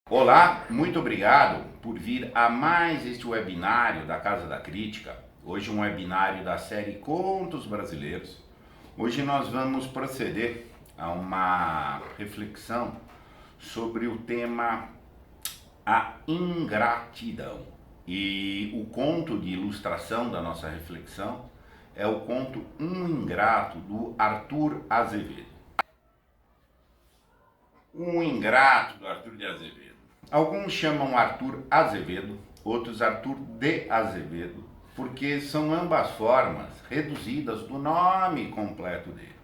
Olá, muito obrigado por vir a mais este webinário da Casa da Crítica. Hoje um webinário da série Contos Brasileiros. Hoje nós vamos proceder a uma reflexão sobre o tema a ingratidão. E o conto de ilustração da nossa reflexão é o conto Um Ingrato, do Arthur Azevedo. Um Ingrato, do Arthur de Azevedo. Alguns chamam Arthur Azevedo, outros Arthur de Azevedo, porque são ambas formas reduzidas do nome completo dele.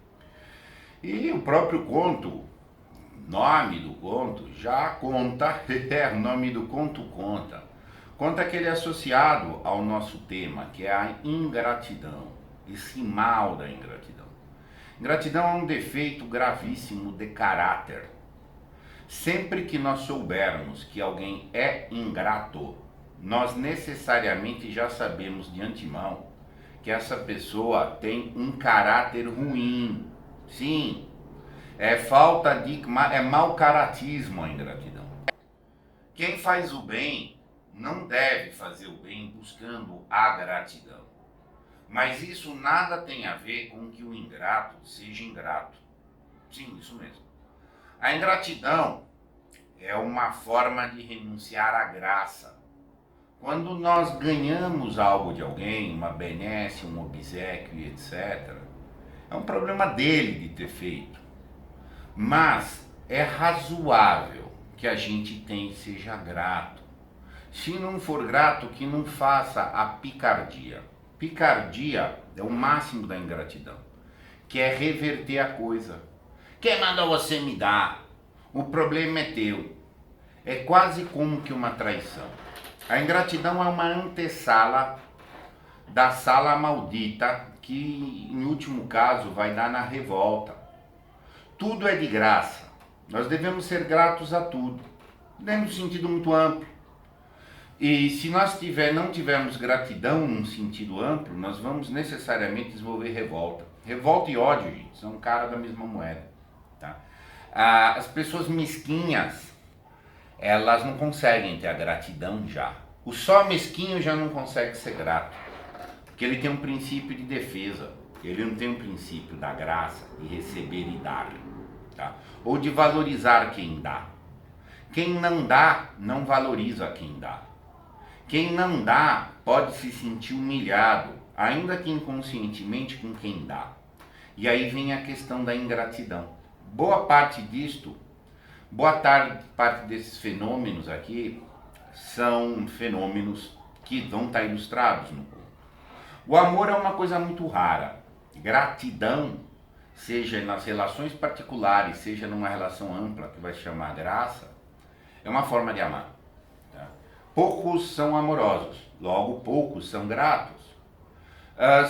E o próprio conto, nome do conto, já conta, o nome do conto conta que ele é associado ao nosso tema, que é a ingratidão, esse mal da ingratidão. Ingratidão é um defeito gravíssimo de caráter. Sempre que nós soubermos que alguém é ingrato, nós necessariamente já sabemos de antemão que essa pessoa tem um caráter ruim. Sim, é mau caratismo a ingratidão. Quem faz o bem não deve fazer o bem buscando a gratidão. Mas isso nada tem a ver com que o ingrato seja ingrato. Sim, isso mesmo. A ingratidão é uma forma de renunciar à graça. Quando nós ganhamos algo de alguém, uma benesse, um obséquio, etc., é um problema dele de ter feito. Mas é razoável que a gente seja grato. Se não for grato, que não faça a picardia. Picardia é o máximo da ingratidão, que é reverter a coisa. Quem mandou você me dar? O problema é teu. É quase como que uma traição. A ingratidão é uma antessala da sala maldita, que em último caso vai dar na revolta. Tudo é de graça. Nós devemos ser gratos a tudo, dentro de um sentido muito amplo. E se nós não tivermos gratidão num sentido amplo, nós vamos necessariamente desenvolver revolta. Revolta e ódio, gente, são cara da mesma moeda. Tá? As pessoas mesquinhas, elas não conseguem ter a gratidão já. O só mesquinho já não consegue ser grato, porque ele tem um princípio de defesa, ele não tem um princípio da graça, de receber e dar, tá? Ou de valorizar quem dá. Quem não dá, não valoriza quem dá. Quem não dá pode se sentir humilhado, ainda que inconscientemente, com quem dá. E aí vem a questão da ingratidão. Boa parte desses fenômenos aqui são fenômenos que vão estar ilustrados no conto. O amor é uma coisa muito rara. Gratidão, seja nas relações particulares, seja numa relação ampla que vai se chamar graça, é uma forma de amar. Tá? Poucos são amorosos, logo poucos são gratos.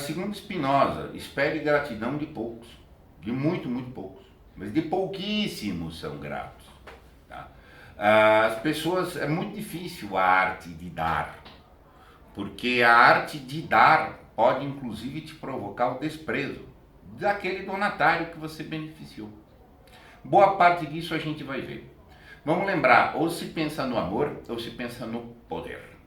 Segundo Spinoza, espere gratidão de poucos, de muito, muito poucos, mas de pouquíssimos são gratos. Tá? As pessoas, é muito difícil a arte de dar, porque a arte de dar pode inclusive te provocar o desprezo daquele donatário que você beneficiou. Boa parte disso a gente vai ver. Vamos lembrar, ou se pensa no amor, ou se pensa no poder.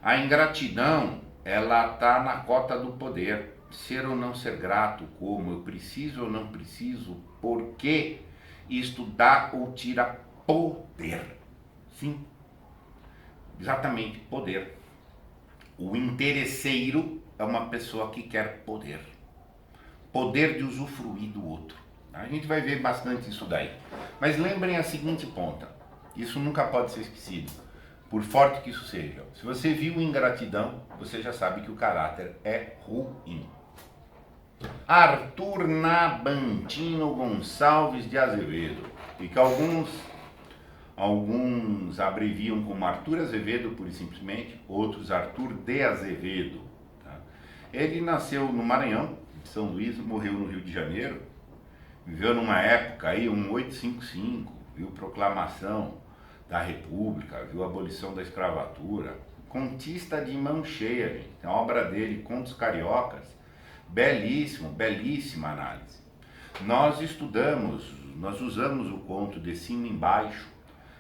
A ingratidão, ela está na cota do poder. Ser ou não ser grato, como, eu preciso ou não preciso, porque isto dá ou tira poder. Sim, exatamente, poder. O interesseiro é uma pessoa que quer poder. Poder de usufruir do outro. A gente vai ver bastante isso daí. Mas lembrem a seguinte ponta. Isso nunca pode ser esquecido, por forte que isso seja. Se você viu ingratidão, você já sabe que o caráter é ruim. Arthur Nabantino Gonçalves de Azevedo, e que alguns abreviam como Arthur Azevedo, pura e simplesmente, outros Arthur de Azevedo. Tá? Ele nasceu no Maranhão, em São Luís, morreu no Rio de Janeiro, viveu numa época aí, 1855, viu proclamação da República, viu a abolição da escravatura, contista de mão cheia, gente. Tem a obra dele, Contos Cariocas, belíssimo, belíssima análise. Nós usamos o conto de cima embaixo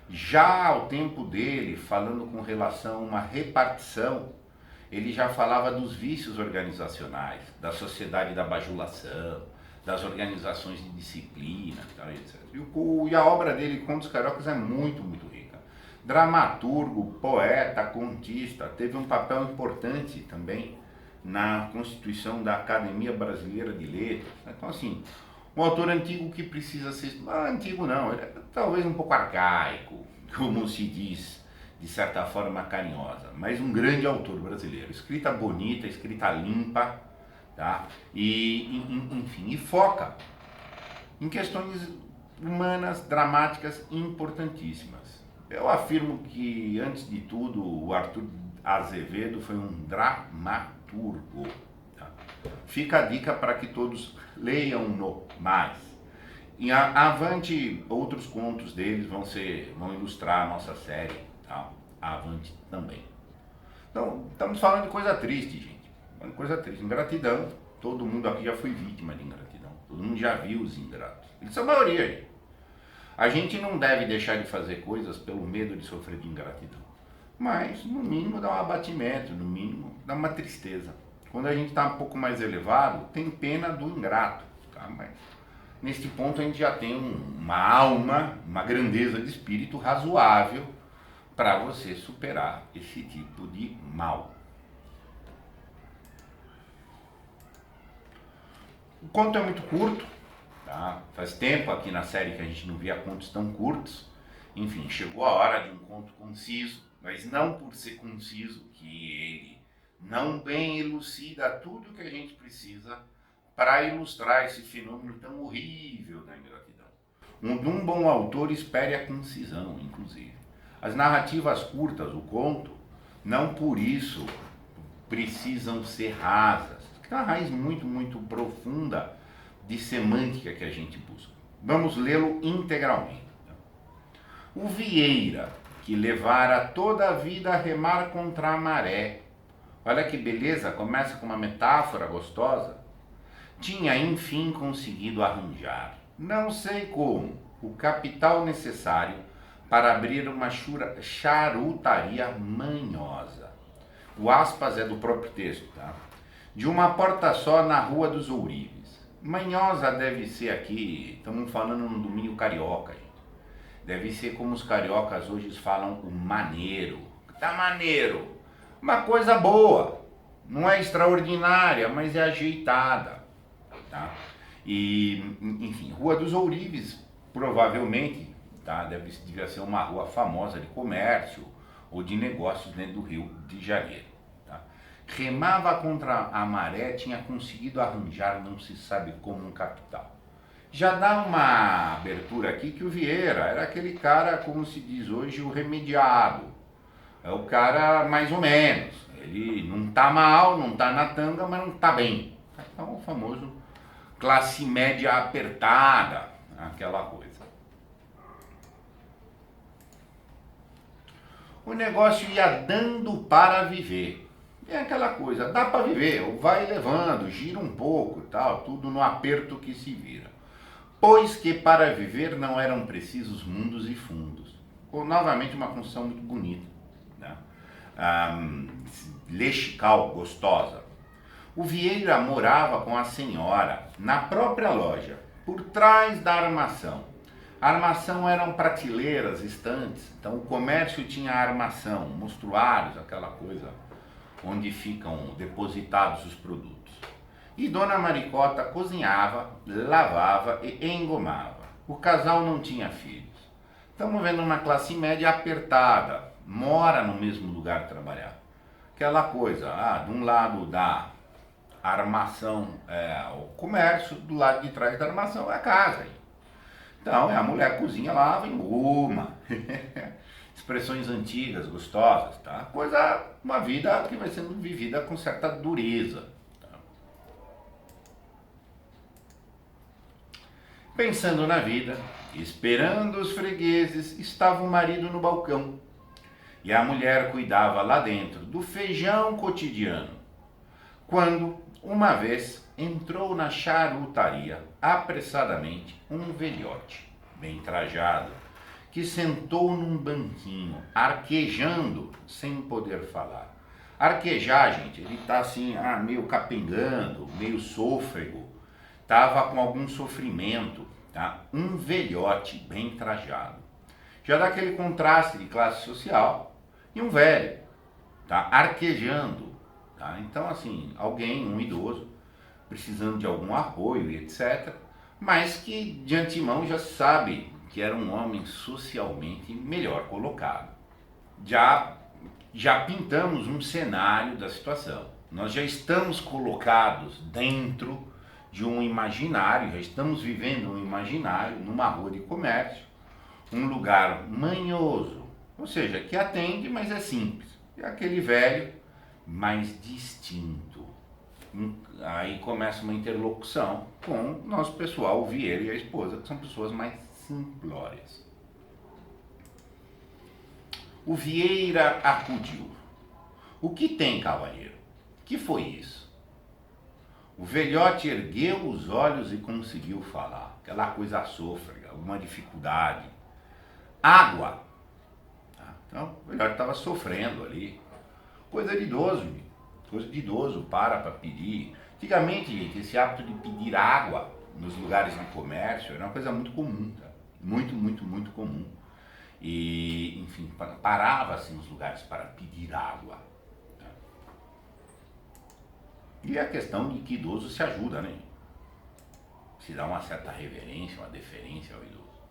Já ao tempo dele, falando com relação a uma repartição, ele já falava dos vícios organizacionais, da sociedade da bajulação, das organizações de disciplina, tal, etc. E a obra dele, Contos Cariocas, é muito, muito rica. Dramaturgo, poeta, contista, teve um papel importante também na constituição da Academia Brasileira de Letras. Então, assim, um autor antigo que precisa ser... antigo não, ele é talvez um pouco arcaico, como se diz, de certa forma carinhosa, mas um grande autor brasileiro. Escrita bonita, escrita limpa, tá? Enfim, e foca em questões humanas, dramáticas importantíssimas. Eu afirmo que, antes de tudo, o Arthur Azevedo foi um dramaturgo. Tá? Fica a dica para que todos leiam-no mais. E avante, outros contos deles vão ilustrar a nossa série, tá? Avante também. Então, estamos falando de coisa triste, gente. Coisa triste. Ingratidão. Todo mundo aqui já foi vítima de ingratidão. Todo mundo já viu os ingratos. Eles são a maioria, gente. A gente não deve deixar de fazer coisas pelo medo de sofrer de ingratidão. Mas, no mínimo, dá um abatimento, no mínimo, dá uma tristeza. Quando a gente está um pouco mais elevado, tem pena do ingrato, tá? Mas, neste ponto, a gente já tem uma alma, uma grandeza de espírito razoável para você superar esse tipo de mal. O conto é muito curto, tá? Faz tempo aqui na série que a gente não via contos tão curtos. Enfim, chegou a hora de um conto conciso, mas não por ser conciso que ele não bem elucida tudo que a gente precisa para ilustrar esse fenômeno tão horrível da ingratidão. Um bom autor espere a concisão, inclusive. As narrativas curtas, o conto, não por isso precisam ser rasas. Tem uma raiz muito, muito profunda de semântica que a gente busca. Vamos lê-lo integralmente. O Vieira, que levara toda a vida a remar contra a maré. Olha que beleza, começa com uma metáfora gostosa. Tinha, enfim, conseguido arranjar, não sei como, o capital necessário para abrir uma charutaria manhosa. O aspas é do próprio texto, tá? De uma porta só na Rua dos Ourives. Manhosa deve ser aqui, estamos falando no domínio carioca, gente. Deve ser como os cariocas hoje falam, o maneiro. Tá maneiro. Uma coisa boa. Não é extraordinária, mas é ajeitada. Tá? E, enfim, Rua dos Ourives, provavelmente, tá? Devia ser uma rua famosa de comércio ou de negócios dentro do Rio de Janeiro. Tá? Remava contra a maré, tinha conseguido arranjar, não se sabe como, um capital. Já dá uma abertura aqui que o Vieira era aquele cara, como se diz hoje, o remediado. É o cara mais ou menos. Ele não tá mal, não tá na tanga, mas não tá bem. Então, o famoso classe média apertada, aquela coisa. O negócio ia dando para viver. É aquela coisa, dá para viver, vai levando, gira um pouco, tal, tudo no aperto que se vira. Pois que para viver não eram precisos mundos e fundos. Novamente uma função muito bonita, né? Lexical, gostosa. O Vieira morava com a senhora na própria loja, por trás da armação. A armação eram prateleiras, estantes, então o comércio tinha armação, mostruários, aquela coisa onde ficam depositados os produtos. E Dona Maricota cozinhava, lavava e engomava. O casal não tinha filhos. Estamos vendo uma classe média apertada, mora no mesmo lugar de trabalhar. Aquela coisa, de um lado da armação é o comércio, do lado de trás da armação é a casa. Então a mulher cozinha, lava, engoma. Expressões antigas, gostosas, tá? Uma vida que vai sendo vivida com certa dureza. Pensando na vida, esperando os fregueses, estava o marido no balcão. E a mulher cuidava lá dentro do feijão cotidiano. Quando, uma vez, entrou na charutaria, apressadamente, um velhote, bem trajado, que sentou num banquinho, arquejando, sem poder falar. Arquejar, gente, ele tá assim, meio capengando, meio sôfrego, tava com algum sofrimento, tá? Um velhote bem trajado. Já dá aquele contraste de classe social e um velho, tá? Arquejando, tá? Então, assim, alguém, um idoso, precisando de algum apoio e etc., mas que de antemão já sabe que era um homem socialmente melhor colocado. Já pintamos um cenário da situação. Nós já estamos colocados dentro de um imaginário, já estamos vivendo um imaginário numa rua de comércio, um lugar manhoso, ou seja, que atende, mas é simples. É aquele velho mais distinto. Aí começa uma interlocução com o nosso pessoal, o Vieira e a esposa, que são pessoas mais simplórias. O Vieira acudiu. O que tem, cavalheiro? Que foi isso? O velhote ergueu os olhos e conseguiu falar. Aquela coisa sôfrega, alguma dificuldade. Água. Então, o velhote estava sofrendo ali. Coisa de idoso, gente. Coisa de idoso, para pedir. Antigamente, gente, esse hábito de pedir água nos lugares de comércio era uma coisa muito comum, tá? Muito comum. E, enfim, parava-se nos lugares para pedir água. Tá? E a questão de que idoso se ajuda, né? Se dá uma certa reverência, uma deferência ao idoso.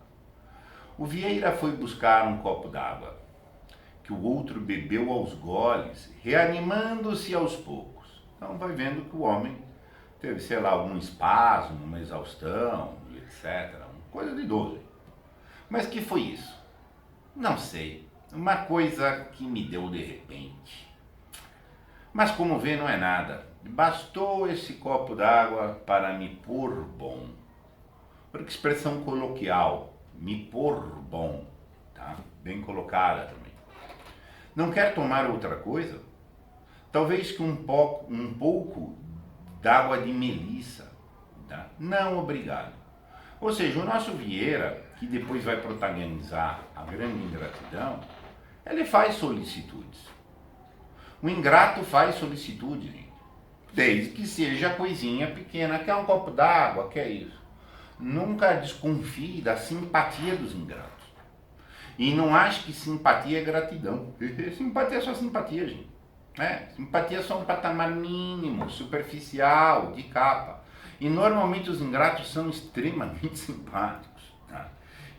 O Vieira foi buscar um copo d'água, que o outro bebeu aos goles, reanimando-se aos poucos. Então vai vendo que o homem teve, sei lá, algum espasmo, uma exaustão, etc. Coisa de idoso. Mas que foi isso? Não sei. Uma coisa que me deu de repente. Mas como vê, não é nada. Bastou esse copo d'água para me pôr bom. Por que expressão coloquial, me pôr bom, tá? Bem colocada também. Não quer tomar outra coisa? Talvez que um pouco d'água de melissa, tá? Não, obrigado. Ou seja, o nosso Vieira, que depois vai protagonizar a grande ingratidão, ele faz solicitudes. O ingrato faz solicitude, gente. Desde que seja coisinha pequena. Quer um copo d'água? Quer isso? Nunca desconfie da simpatia dos ingratos. E não ache que simpatia é gratidão. Simpatia é só simpatia, gente. Simpatia é só um patamar mínimo, superficial, de capa. E normalmente os ingratos são extremamente simpáticos. Tá?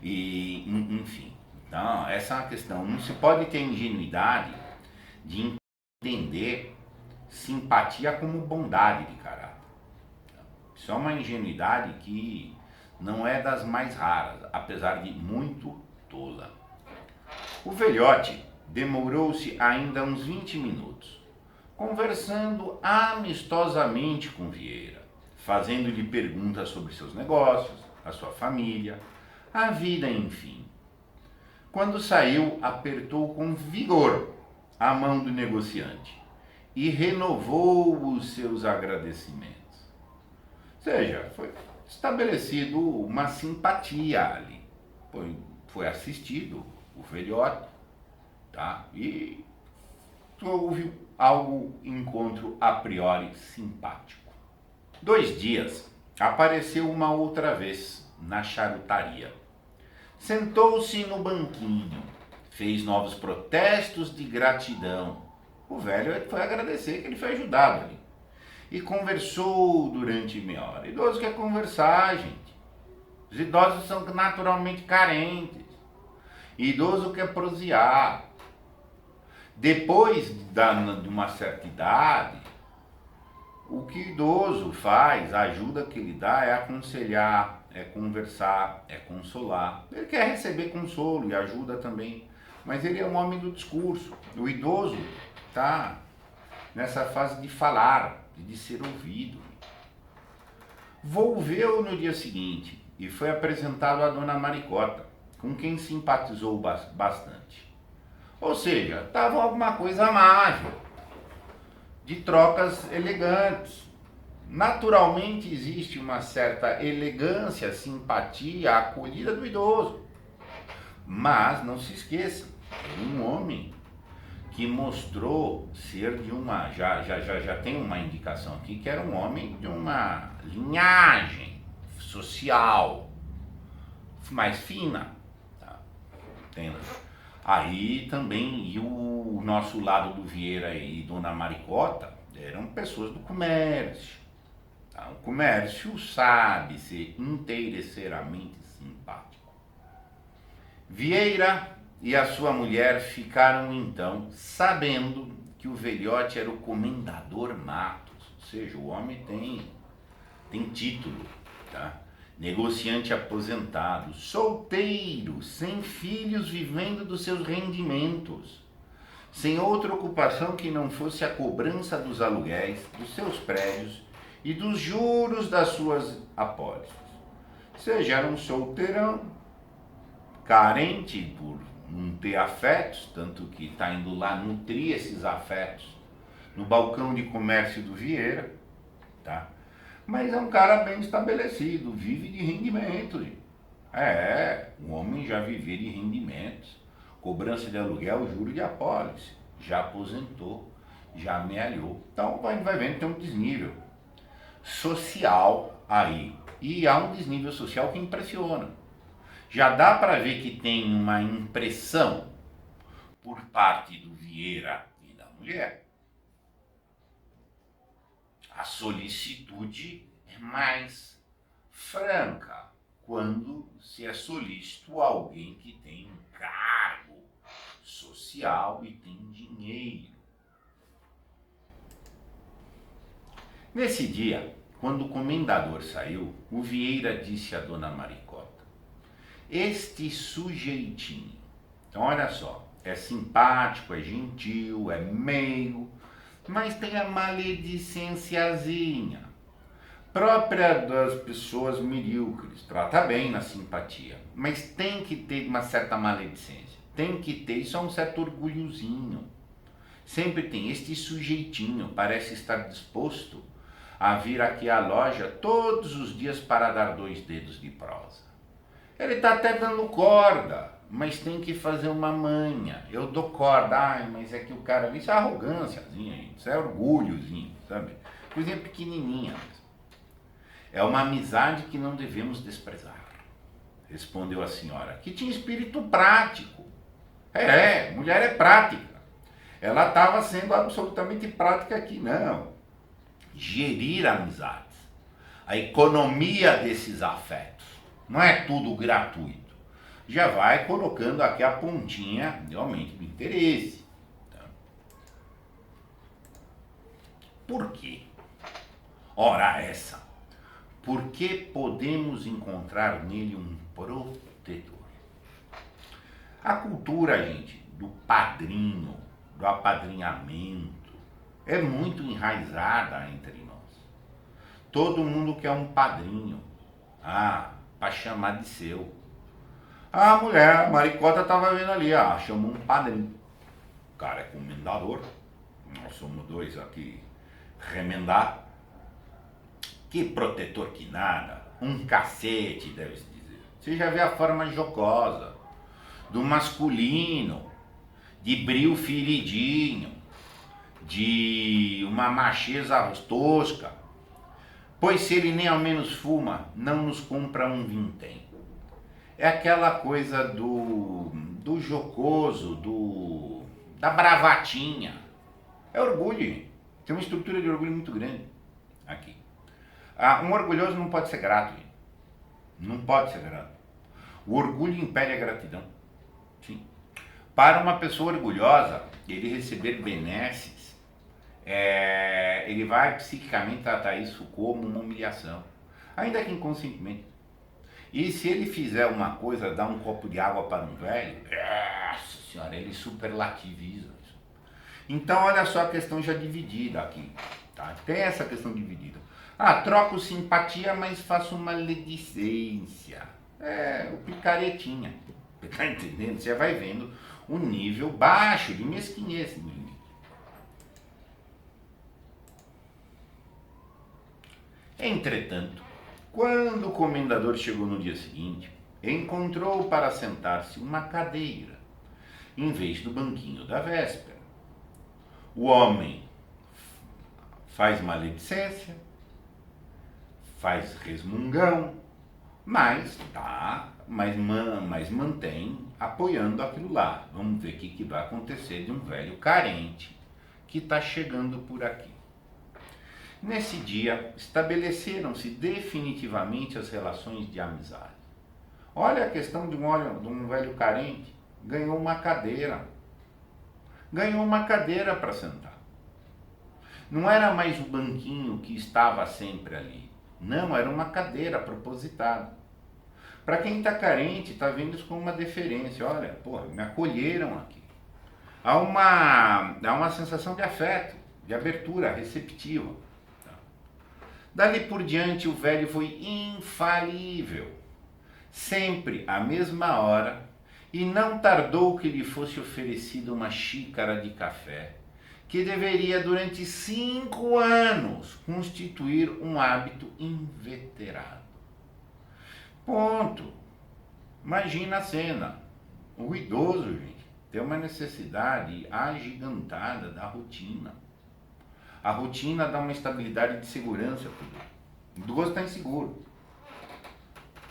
E, enfim, então, essa é uma questão. Não se pode ter ingenuidade de entender simpatia como bondade de caráter. Isso é uma ingenuidade que não é das mais raras, apesar de muito tola. O velhote demorou-se ainda uns 20 minutos, conversando amistosamente com Vieira, fazendo-lhe perguntas sobre seus negócios, a sua família, a vida, enfim. Quando saiu, apertou com vigor a mão do negociante e renovou os seus agradecimentos. Ou seja, foi estabelecido uma simpatia ali. Foi assistido o velhote, tá? E houve encontro a priori simpático. 2 dias, apareceu uma outra vez na charutaria. Sentou-se no banquinho, fez novos protestos de gratidão. O velho foi agradecer que ele foi ajudado ali. E conversou durante meia hora. Idoso quer conversar, gente. Os idosos são naturalmente carentes. Idoso quer prosear. Depois de uma certa idade, o que o idoso faz, a ajuda que ele dá é aconselhar, é conversar, é consolar. Ele quer receber consolo e ajuda também. Mas ele é um homem do discurso. O idoso está nessa fase de falar, de ser ouvido. Volveu no dia seguinte e foi apresentado à dona Maricota, com quem simpatizou bastante. Ou seja, estava alguma coisa mágica, de trocas elegantes. Naturalmente existe uma certa elegância, simpatia, acolhida do idoso. Mas não se esqueça, um homem que mostrou ser de uma, já tem uma indicação aqui, que era um homem de uma linhagem social mais fina, tá? Entenda? Aí também, e o nosso lado do Vieira e Dona Maricota eram pessoas do comércio. Tá? O comércio sabe ser interesseiramente simpático. Vieira e a sua mulher ficaram então sabendo que o velhote era o comendador Matos, ou seja, o homem tem título, tá? Negociante aposentado, solteiro, sem filhos, vivendo dos seus rendimentos, sem outra ocupação que não fosse a cobrança dos aluguéis, dos seus prédios e dos juros das suas apólices. Ou seja, era um solteirão, carente por não ter afetos, tanto que está indo lá nutrir esses afetos no balcão de comércio do Vieira, tá? Mas é um cara bem estabelecido, vive de rendimentos. Um homem já vive de rendimentos, cobrança de aluguel, juro de apólice, já aposentou, já amealhou. Então a gente vai vendo que tem um desnível social aí. E há um desnível social que impressiona. Já dá para ver que tem uma impressão por parte do Vieira e da mulher. A solicitude é mais franca quando se é solícito a alguém que tem um cargo social e tem dinheiro. Nesse dia, quando o comendador saiu, o Vieira disse a Dona Maricota: este sujeitinho, então olha só, é simpático, é gentil, é meio, mas tem a maledicênciazinha, própria das pessoas medíocres. Trata bem na simpatia, mas tem que ter uma certa maledicência, tem que ter, isso é um certo orgulhozinho. Sempre tem este sujeitinho, parece estar disposto a vir aqui à loja todos os dias para dar 2 dedos de prosa. Ele está até dando corda, mas tem que fazer uma manha. Eu dou corda, mas é que o cara, isso é arrogânciazinha, isso é orgulhozinho, sabe? Coisinha pequenininha. É uma amizade que não devemos desprezar, respondeu a senhora, que tinha espírito prático. Mulher é prática. Ela estava sendo absolutamente prática aqui, não. Gerir amizades, a economia desses afetos. Não é tudo gratuito. Já vai colocando aqui a pontinha realmente do interesse. Tá? Por quê? Ora essa. Porque podemos encontrar nele um protetor. A cultura, gente, do padrinho, do apadrinhamento, é muito enraizada entre nós. Todo mundo quer um padrinho. Para chamar de seu. A mulher, a Maricota, estava vendo ali, chamou um padrinho. O cara é comendador. Nós somos 2 aqui remendar. Que protetor que nada. Um cacete, deve-se dizer. Você já vê a forma jocosa do masculino, de bril feridinho, de uma macheza tosca. Pois se ele nem ao menos fuma, não nos compra um vintém. É aquela coisa do jocoso, da bravatinha. É orgulho. Tem uma estrutura de orgulho muito grande aqui. Um orgulhoso não pode ser grato. Não pode ser grato. O orgulho impede a gratidão. Sim. Para uma pessoa orgulhosa, ele receber benesses, ele vai psiquicamente tratar isso como uma humilhação, ainda que inconscientemente. E se ele fizer uma coisa, dar um copo de água para um velho, nossa senhora, ele superlativiza isso. Então olha só a questão já dividida aqui, tá? Tem essa questão dividida. Troco simpatia, mas faço maledicência. O picaretinha. Tá entendendo? Você vai vendo o nível baixo de mesquinhez do limite. Entretanto, quando o comendador chegou no dia seguinte, encontrou para sentar-se uma cadeira, em vez do banquinho da véspera. O homem faz maledicência, faz resmungão, mas mantém apoiando aquilo lá. Vamos ver o que vai acontecer de um velho carente que está chegando por aqui. Nesse dia, estabeleceram-se definitivamente as relações de amizade. Olha a questão de um velho carente. Ganhou uma cadeira. Ganhou uma cadeira para sentar. Não era mais o banquinho que estava sempre ali. Não, era uma cadeira propositada. Para quem está carente, está vendo isso como uma deferência. Olha, porra, me acolheram aqui. Há uma sensação de afeto, de abertura receptiva. Dali por diante, o velho foi infalível. Sempre à mesma hora, e não tardou que lhe fosse oferecida uma xícara de café, que deveria durante 5 anos constituir um hábito inveterado. Ponto. Imagina a cena. O idoso, gente, tem uma necessidade agigantada da rotina. A rotina dá uma estabilidade de segurança para o idoso. O idoso está inseguro.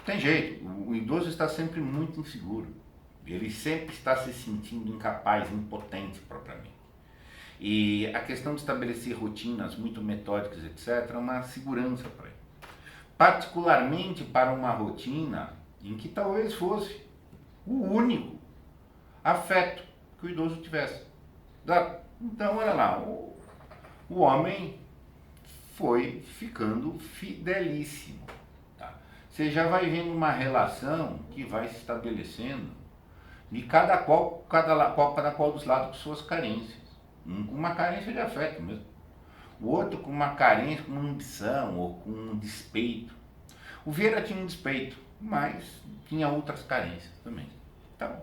Tem jeito, o idoso está sempre muito inseguro. Ele sempre está se sentindo incapaz, impotente propriamente. E a questão de estabelecer rotinas muito metódicas, etc., é uma segurança para ele. Particularmente para uma rotina em que talvez fosse o único afeto que o idoso tivesse. Então, olha lá, o homem foi ficando fidelíssimo. Tá? Você já vai vendo uma relação que vai se estabelecendo de cada qual dos lados com suas carências. Um com uma carência de afeto mesmo. O outro com uma carência, com uma ambição ou com um despeito. O Vieira tinha um despeito, mas tinha outras carências também. Então,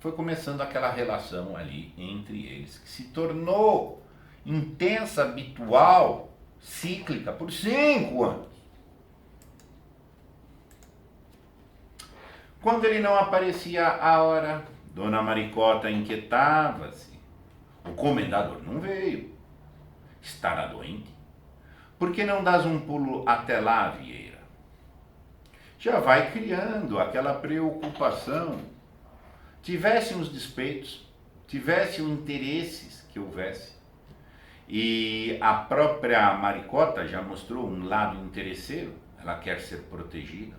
foi começando aquela relação ali entre eles, que se tornou intensa, habitual, cíclica, por 5 anos. Quando ele não aparecia à hora, Dona Maricota inquietava-se. O comendador não veio. Estará doente? Por que não dás um pulo até lá, Vieira? Já vai criando aquela preocupação. Tivesse os despeitos, tivesse os interesses que houvesse. E a própria Maricota já mostrou um lado interesseiro. Ela quer ser protegida.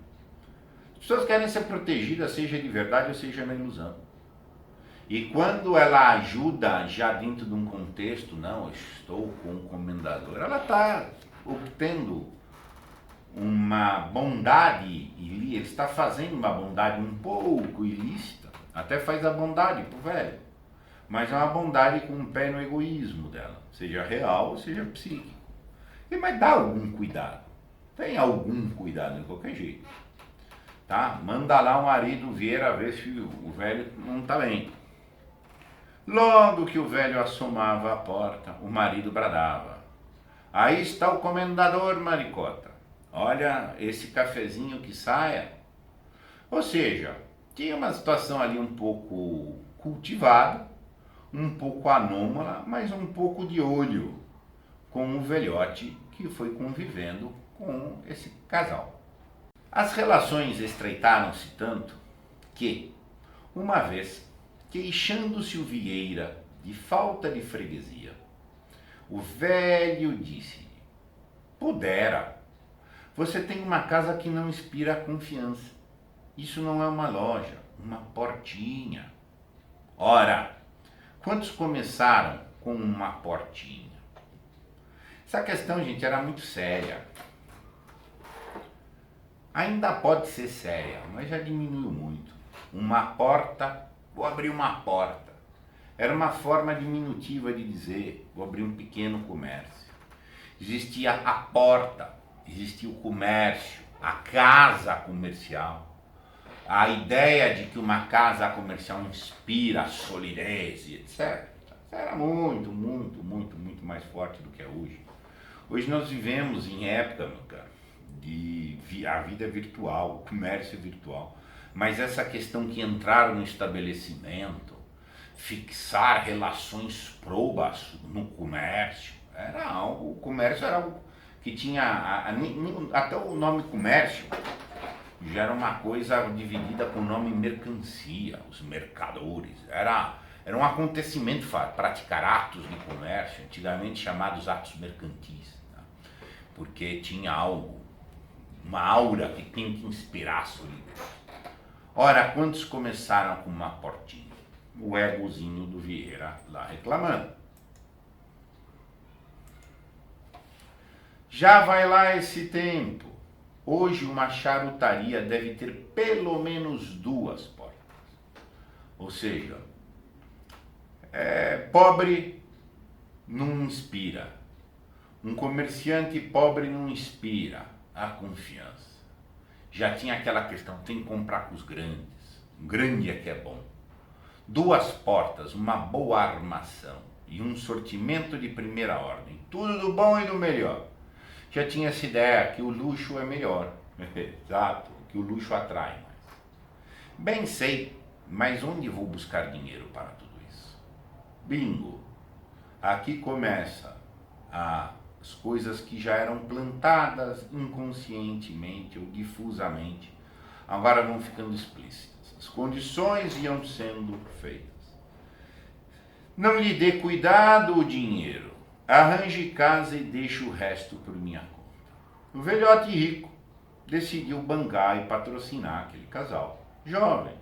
As pessoas querem ser protegidas, seja de verdade ou seja na ilusão. E quando ela ajuda já dentro de um contexto, não, eu estou com o comendador, ela está obtendo uma bondade, ele está fazendo uma bondade um pouco ilícita, até faz a bondade pro velho, mas é uma bondade com um pé no egoísmo dela, seja real ou seja psíquico. Mas dá algum cuidado, tem algum cuidado de qualquer jeito. Tá? Manda lá o marido Vieira ver se o velho não está bem. Logo que o velho assomava à porta, o marido bradava: aí está o comendador, Maricota. Olha esse cafezinho que saia. Ou seja, tinha uma situação ali um pouco cultivada, um pouco anômala, mas um pouco de olho com o velhote que foi convivendo com esse casal. As relações estreitaram-se tanto que, uma vez, queixando-se o Vieira de falta de freguesia, o velho disse-lhe: pudera, você tem uma casa que não inspira confiança. Isso não é uma loja, uma portinha. Ora, quantos começaram com uma portinha? Essa questão, gente, era muito séria. Ainda pode ser séria, mas já diminuiu muito. Uma porta, vou abrir uma porta. Era uma forma diminutiva de dizer, vou abrir um pequeno comércio. Existia a porta, existia o comércio, a casa comercial. A ideia de que uma casa comercial inspira solidez, etc. Era muito, muito, muito, muito mais forte do que é hoje. Hoje nós vivemos em época, meu cara, a vida é virtual, o comércio é virtual. Mas essa questão que entraram no estabelecimento, fixar relações probas no comércio, era algo, o comércio era algo que tinha, até o nome comércio já era uma coisa dividida com o nome mercancia, os mercadores, era um acontecimento praticar atos de comércio, antigamente chamados atos mercantis, tá? Porque tinha algo, uma aura que tem que inspirar a solidez. Ora, quantos começaram com uma portinha? O egozinho do Vieira lá reclamando. Já vai lá esse tempo. Hoje uma charutaria deve ter pelo menos 2 portas. Ou seja, pobre não inspira. Um comerciante pobre não inspira a confiança. Já tinha aquela questão, tem que comprar com os grandes. O grande é que é bom. 2 portas, uma boa armação e um sortimento de primeira ordem. Tudo do bom e do melhor. Já tinha essa ideia que o luxo é melhor. Exato, que o luxo atrai mais. Bem sei, mas onde vou buscar dinheiro para tudo isso? Bingo! Aqui começa as coisas que já eram plantadas inconscientemente ou difusamente, agora vão ficando explícitas. As condições iam sendo feitas. Não lhe dê cuidado o dinheiro. Arranje casa e deixe o resto por minha conta. O velhote rico decidiu bancar e patrocinar aquele casal jovem,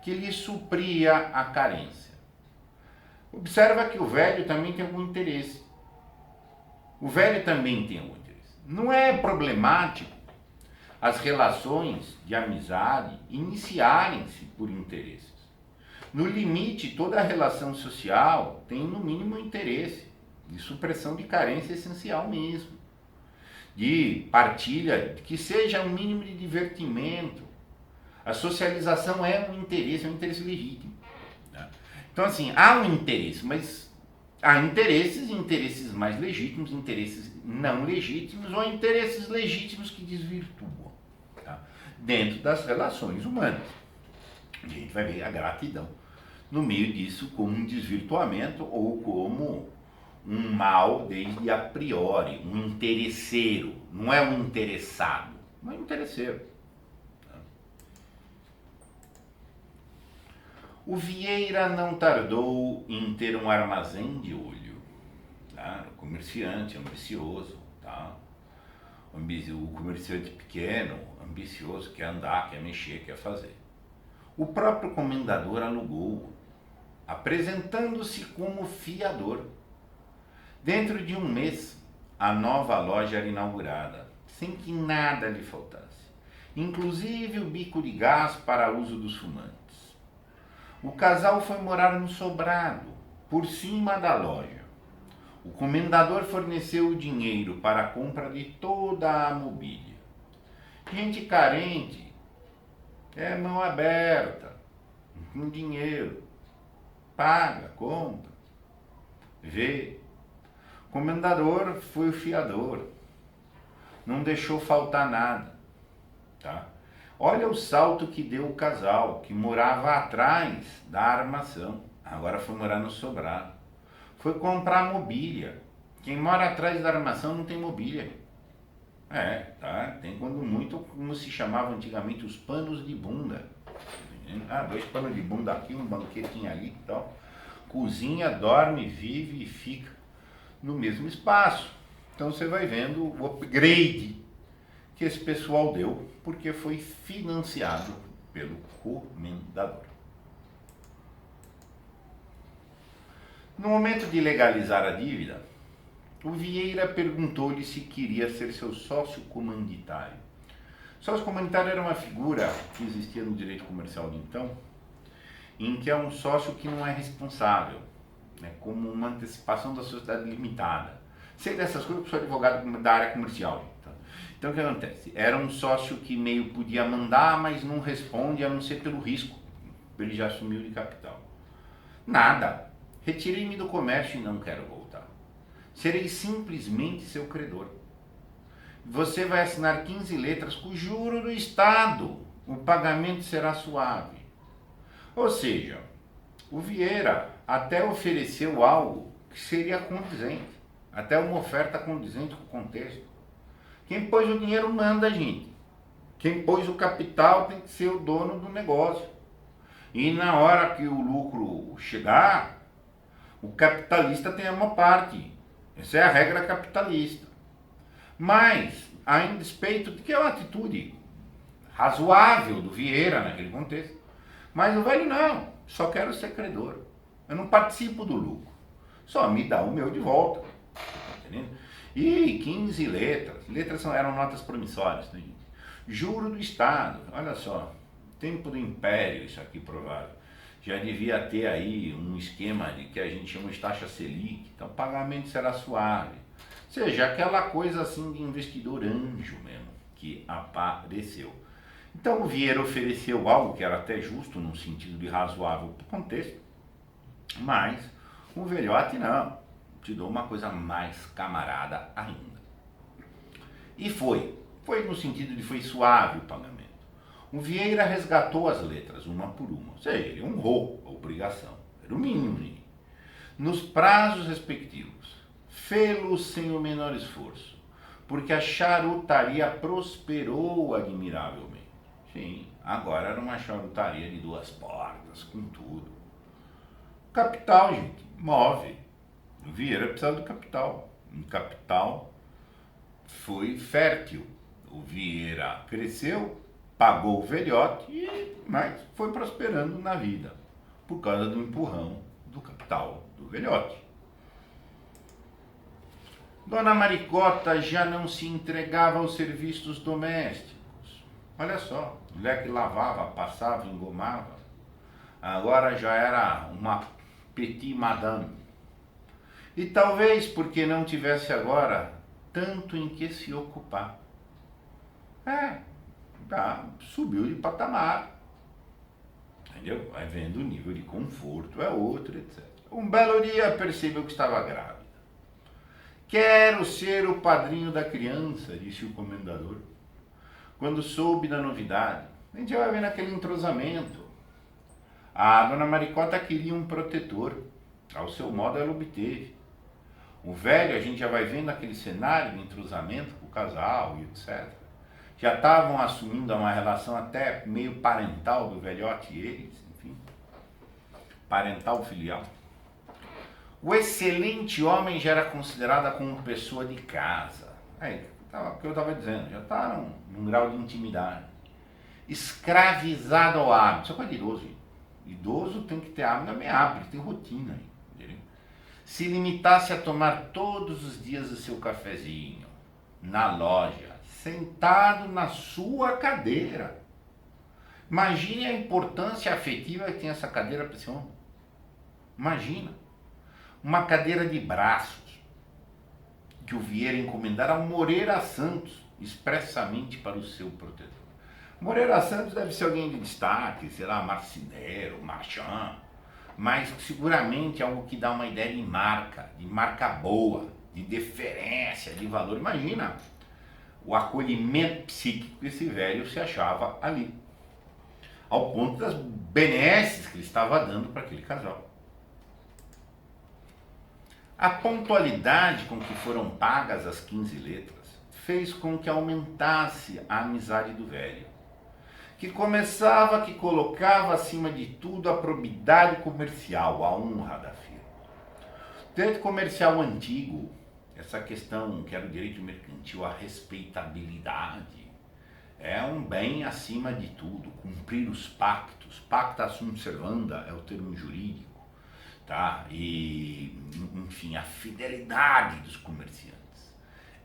que lhe supria a carência. Observa que o velho também tem algum interesse. O velho também tem algum interesse. Não é problemático as relações de amizade iniciarem-se por interesses. No limite, toda relação social tem no mínimo interesse de supressão de carência essencial mesmo, de partilha, que seja um mínimo de divertimento. A socialização é um interesse legítimo. Né? Então, assim, há um interesse, mas há interesses mais legítimos, interesses não legítimos ou interesses legítimos que desvirtuam, tá? Dentro das relações humanas. A gente vai ver a gratidão no meio disso como um desvirtuamento ou como um mal desde a priori, um interesseiro, não é um interessado, mas um interesseiro. O Vieira não tardou em ter um armazém de olho, tá? O comerciante ambicioso, tá? O comerciante pequeno, ambicioso, quer andar, quer mexer, quer fazer. O próprio comendador alugou, apresentando-se como fiador. Dentro de um mês, a nova loja era inaugurada, sem que nada lhe faltasse, inclusive o bico de gás para uso dos fumantes. O casal foi morar no sobrado, por cima da loja. O comendador forneceu o dinheiro para a compra de toda a mobília. Gente carente é mão aberta, com dinheiro. Paga, compra, vê. O comendador foi o fiador, não deixou faltar nada, tá? Olha o salto que deu o casal, que morava atrás da armação, agora foi morar no sobrado. Foi comprar mobília. Quem mora atrás da armação não tem mobília. Tá? Tem quando muito, como se chamava antigamente, os panos de bunda. 2 panos de bunda aqui, um banquetinho ali e tal. Cozinha, dorme, vive e fica no mesmo espaço. Então você vai vendo o upgrade que esse pessoal deu, porque foi financiado pelo comendador. No momento de legalizar a dívida, o Vieira perguntou-lhe se queria ser seu sócio comanditário. Sócio comanditário era uma figura que existia no direito comercial de então, em que é um sócio que não é responsável, né, como uma antecipação da sociedade limitada. Sei dessas coisas, eu sou advogado da área comercial. Então o que acontece? Era um sócio que meio podia mandar, mas não responde, a não ser pelo risco. Ele já assumiu de capital. Nada. Retirei-me do comércio e não quero voltar. Serei simplesmente seu credor. Você vai assinar 15 letras com o juro do Estado, o pagamento será suave. Ou seja, o Vieira até ofereceu algo que seria condizente, até uma oferta condizente com o contexto. Quem pôs o dinheiro manda, gente. Quem pôs o capital tem que ser o dono do negócio. E na hora que o lucro chegar, o capitalista tem uma parte. Essa é a regra capitalista. Mas, a despeito de que é uma atitude razoável do Vieira naquele contexto, mas o velho não, só quero ser credor. Eu não participo do lucro. Só me dá o meu de volta. Tá entendendo? E 15 letras. Letras eram notas promissórias, né, gente? Juro do Estado. Olha só. Tempo do Império, isso aqui provável. Já devia ter aí um esquema de que a gente chama de taxa Selic. Então o pagamento será suave. Ou seja, aquela coisa assim de investidor anjo mesmo, que apareceu. Então o Vieira ofereceu algo que era até justo, num sentido de razoável para o contexto, mas o velhote não, te dou uma coisa mais camarada ainda. E foi no sentido de foi suave o pagamento. O Vieira resgatou as letras, uma por uma, ou seja, ele honrou a obrigação, era o mínimo, né? Nos prazos respectivos, fê-lo sem o menor esforço, porque a charutaria prosperou admiravelmente. Sim, agora era uma charutaria de 2 portas, com tudo. Capital, gente, move. O Vieira precisava do capital. O capital foi fértil. O Vieira cresceu, pagou o velhote, mas foi prosperando na vida, por causa do empurrão do capital do velhote. Dona Maricota já não se entregava aos serviços domésticos. Olha só, mulher que lavava, passava, engomava, agora já era uma petit madame. E talvez porque não tivesse agora tanto em que se ocupar. Subiu de patamar. Entendeu? Vai vendo o nível de conforto, é outro, etc. Um belo dia percebeu que estava grávida. Quero ser o padrinho da criança, disse o comendador. Quando soube da novidade, a gente vai vendo aquele entrosamento. A dona Maricota queria um protetor. Ao seu modo ela obteve. O velho, a gente já vai vendo aquele cenário de entrosamento com o casal e etc. Já estavam assumindo uma relação até meio parental do velhote e eles, enfim. Parental filial. O excelente homem já era considerado como pessoa de casa. O que eu estava dizendo, já está num grau de intimidade. Escravizado ao hábito. Isso é coisa de idoso, gente. Idoso tem que ter hábito, também hábito, tem rotina. Entendeu? Se limitasse a tomar todos os dias o seu cafezinho, na loja, sentado na sua cadeira. Imagine a importância afetiva que tem essa cadeira para esse homem. Imagina. Uma cadeira de braços que o Vieira encomendara ao Moreira Santos, expressamente para o seu protetor. Moreira Santos deve ser alguém de destaque, sei lá, marceneiro, marchand, mas seguramente algo que dá uma ideia de marca boa, de deferência, de valor. Imagina o acolhimento psíquico que esse velho se achava ali, ao ponto das benesses que ele estava dando para aquele casal. A pontualidade com que foram pagas as 15 letras fez com que aumentasse a amizade do velho, que colocava acima de tudo a probidade comercial, a honra da firma. O direito comercial antigo, essa questão que era o direito mercantil, a respeitabilidade, é um bem acima de tudo, cumprir os pactos, pacta sunt servanda é o termo jurídico, tá? E, enfim, a fidelidade dos comerciantes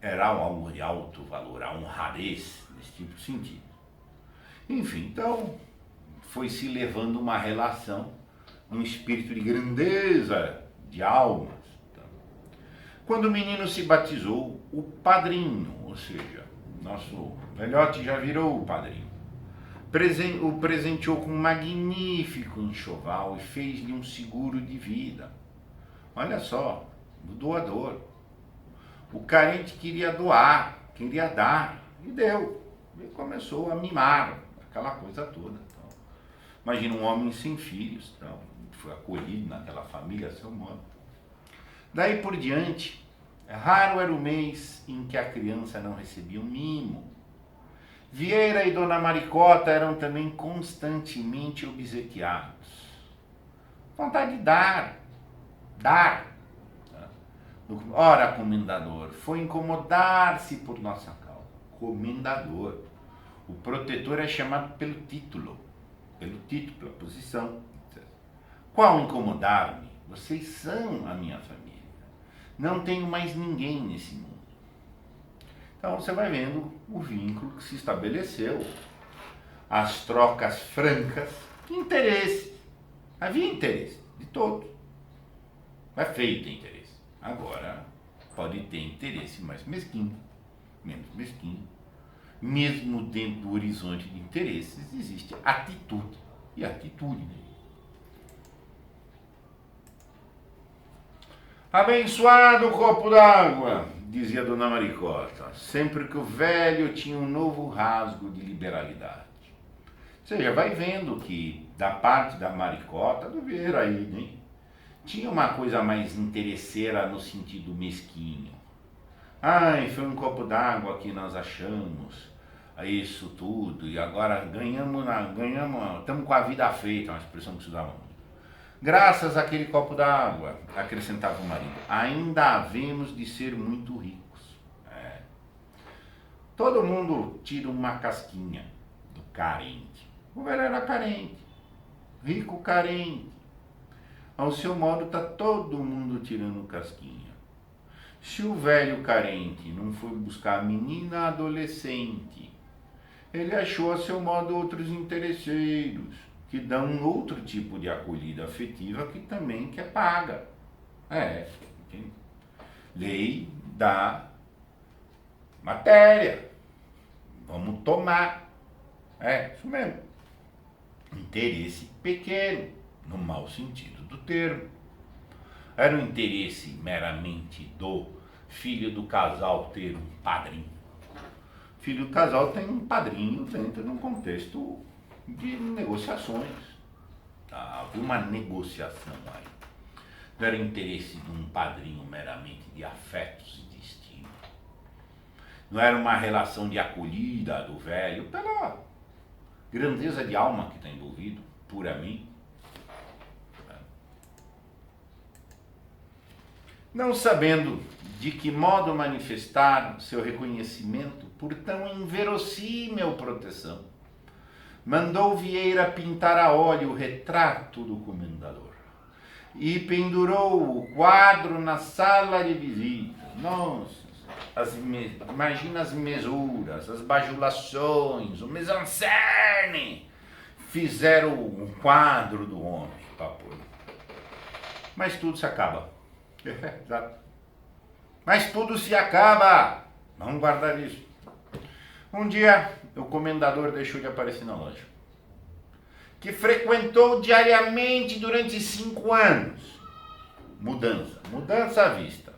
era algo de alto valor, a honradez nesse tipo de sentido. Enfim, então foi se levando uma relação, um espírito de grandeza, de almas. Tá? Quando o menino se batizou, o padrinho, ou seja, nosso velhote já virou o padrinho, o presenteou com um magnífico enxoval e fez-lhe um seguro de vida. Olha só, o doador. O carente queria doar, queria dar, e deu. E começou a mimar a aquela coisa toda. Então, imagina um homem sem filhos, então, foi acolhido naquela família a seu modo. Daí por diante, raro era o mês em que a criança não recebia um mimo. Vieira e Dona Maricota eram também constantemente obsequiados. Vontade de dar. Ora, comendador, foi incomodar-se por nossa causa. Comendador. O protetor é chamado pelo título, pela posição. Qual incomodar-me? Vocês são a minha família. Não tenho mais ninguém nesse mundo. Então você vai vendo o vínculo que se estabeleceu, as trocas francas, interesse. Havia interesse de todos. Não é feio ter interesse. Agora, pode ter interesse mais mesquinho, menos mesquinho. Mesmo dentro do horizonte de interesses, existe atitude e atitude. Abençoado copo d'água, dizia Dona Maricota, sempre que o velho tinha um novo rasgo de liberalidade. Você já vai vendo que, da parte da Maricota, do Vieira aí, né? Tinha uma coisa mais interesseira no sentido mesquinho. Ai, foi um copo d'água que nós achamos, isso tudo, e agora ganhamos, estamos com a vida feita, uma expressão que se usava muito. Graças àquele copo d'água, acrescentava o marido, ainda havemos de ser muito ricos. Todo mundo tira uma casquinha do carente. O velho era carente, rico carente. Ao seu modo, está todo mundo tirando casquinha. Se o velho carente não foi buscar a menina adolescente, ele achou a seu modo outros interesseiros, que dão um outro tipo de acolhida afetiva que também que é paga. Lei da matéria. Vamos tomar. Isso mesmo. Interesse pequeno, no mau sentido do termo. Era um interesse meramente do filho do casal ter um padrinho. Filho do casal tem um padrinho dentro de um contexto de negociações. Havia uma negociação aí. Não era interesse de um padrinho meramente de afetos e de estima. Não era uma relação de acolhida do velho pela grandeza de alma que está envolvido, puramente. Não sabendo de que modo manifestar seu reconhecimento por tão inverossímil proteção, mandou Vieira pintar a óleo o retrato do comendador e pendurou o quadro na sala de visita. Nossa, imagina as mesuras, as bajulações, o mise-en-scène. Fizeram um quadro do homem para pôr. Mas tudo se acaba. Exato. Mas tudo se acaba. Vamos guardar isso. Um dia, o comendador deixou de aparecer na loja, que frequentou diariamente durante 5 anos. Mudança à vista.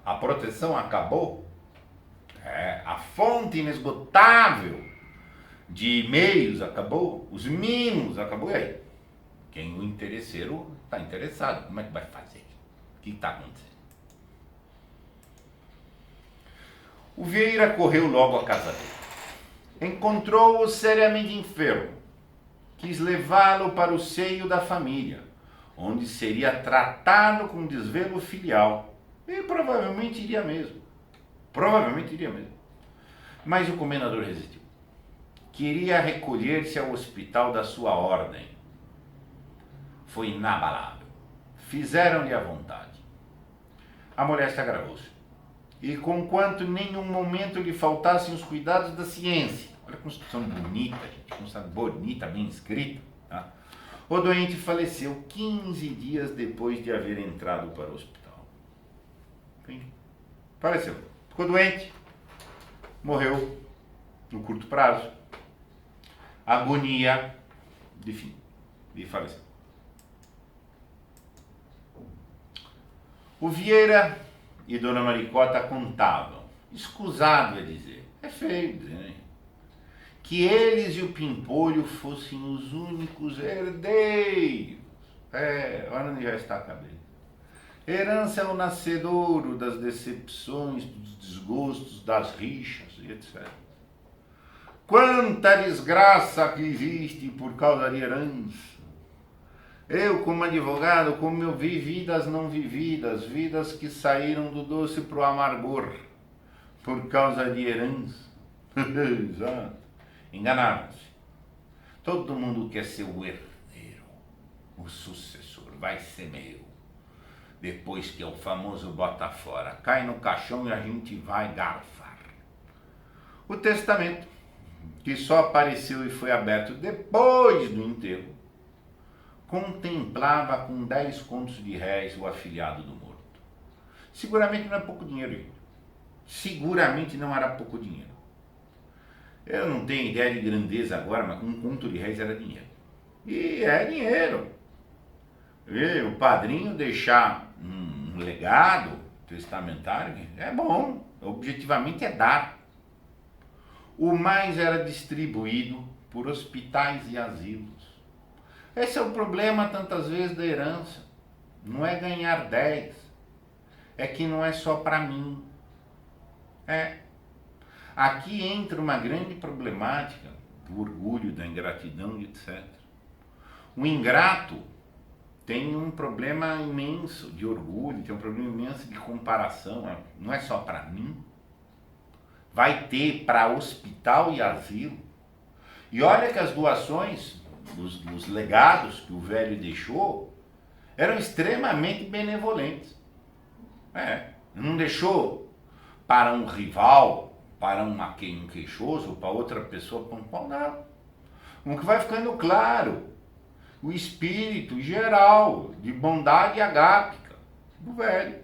A proteção acabou. A fonte inesgotável de e-mails acabou. Os mimos acabou. E aí? Quem o interesseiro está interessado. Como é que vai fazer? O que está acontecendo? O Vieira correu logo à casa dele. Encontrou-o seriamente enfermo. Quis levá-lo para o seio da família, onde seria tratado com desvelo filial. E provavelmente iria mesmo. Mas o comendador resistiu. Queria recolher-se ao hospital da sua ordem. Foi inabalável. Fizeram-lhe a vontade. A moléstia agravou-se. E conquanto nenhum momento lhe faltassem os cuidados da ciência. Olha a construção bonita, gente. Construção bonita, bem escrita. Tá? O doente faleceu 15 dias depois de haver entrado para o hospital. Faleceu. Ficou doente. Morreu no curto prazo. Agonia de fim. E faleceu. O Vieira e Dona Maricota contavam, escusado é dizer, é feio dizer, né? que eles e o pimpolho fossem os únicos herdeiros. Olha onde já está a cabeça. Herança é o nascedouro das decepções, dos desgostos, das rixas e etc. Quanta desgraça que existe por causa de herança. Eu, como advogado, como eu vi vidas não vividas, vidas que saíram do doce para o amargor, por causa de herança. Exato. Enganaram-se. Todo mundo quer ser o herdeiro, o sucessor, vai ser meu. Depois que é o famoso bota fora, cai no caixão e a gente vai garfar. O testamento, que só apareceu e foi aberto depois do enterro, contemplava com 10 contos de réis o afilhado do morto. Seguramente não é pouco dinheiro, gente. Seguramente não era pouco dinheiro. Eu não tenho ideia de grandeza agora, mas um conto de réis era dinheiro. E é dinheiro. E o padrinho deixar um legado testamentário é bom. Objetivamente é dar. O mais era distribuído por hospitais e asilos. Esse é o problema tantas vezes da herança. Não é ganhar 10. É que não é só para mim. Aqui entra uma grande problemática do orgulho, da ingratidão, etc. O ingrato tem um problema imenso de orgulho, tem um problema imenso de comparação. Não é só para mim. Vai ter para hospital e asilo. E olha que as doações, os legados que o velho deixou, eram extremamente benevolentes. Não deixou para um rival, para um queixoso, para outra pessoa pôr um pau, não. O que vai ficando claro, o espírito geral de bondade agápica do velho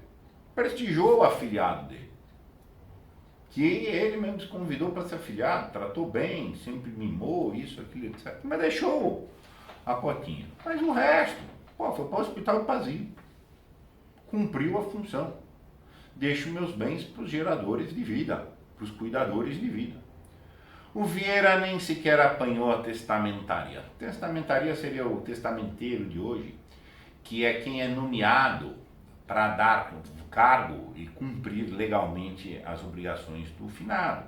prestigiou o afilhado dele, que ele mesmo se convidou para ser afilhado, tratou bem, sempre mimou, isso, aquilo, etc. Mas deixou a cotinha. Mas o resto, foi para o hospital de Pazio. Cumpriu a função. Deixo meus bens para os geradores de vida, para os cuidadores de vida. O Vieira nem sequer apanhou a testamentaria. Testamentaria seria o testamenteiro de hoje, que é quem é nomeado para dar cargo e cumprir legalmente as obrigações do finado.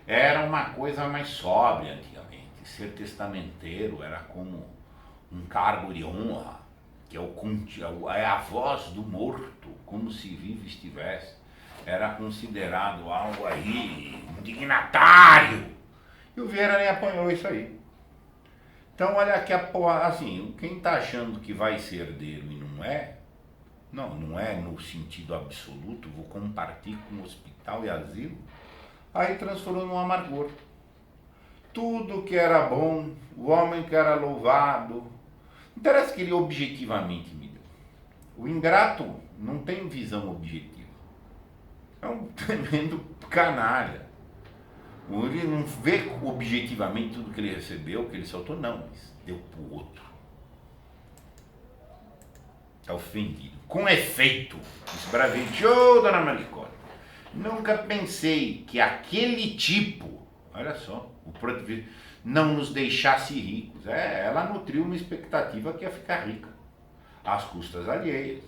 Era uma coisa mais sóbria antigamente. Ser testamenteiro era como um cargo de honra, que é a voz do morto, como se vivo estivesse. Era considerado algo aí, um dignatário. E o Vieira nem apanhou isso aí. Então olha aqui, assim, quem está achando que vai ser herdeiro e não é no sentido absoluto, vou compartilhar com o hospital e asilo, aí transformou num amargor. Tudo que era bom, o homem que era louvado, não interessa que ele objetivamente me deu. O ingrato não tem visão objetiva. É um tremendo canalha. Ele não vê objetivamente tudo que ele recebeu, que ele soltou, não, mas deu pro outro. Está ofendido. Com efeito, esbravejou Dona Maricota. Nunca pensei que aquele tipo, olha só, o não nos deixasse ricos. Ela nutriu uma expectativa que ia ficar rica, às custas alheias.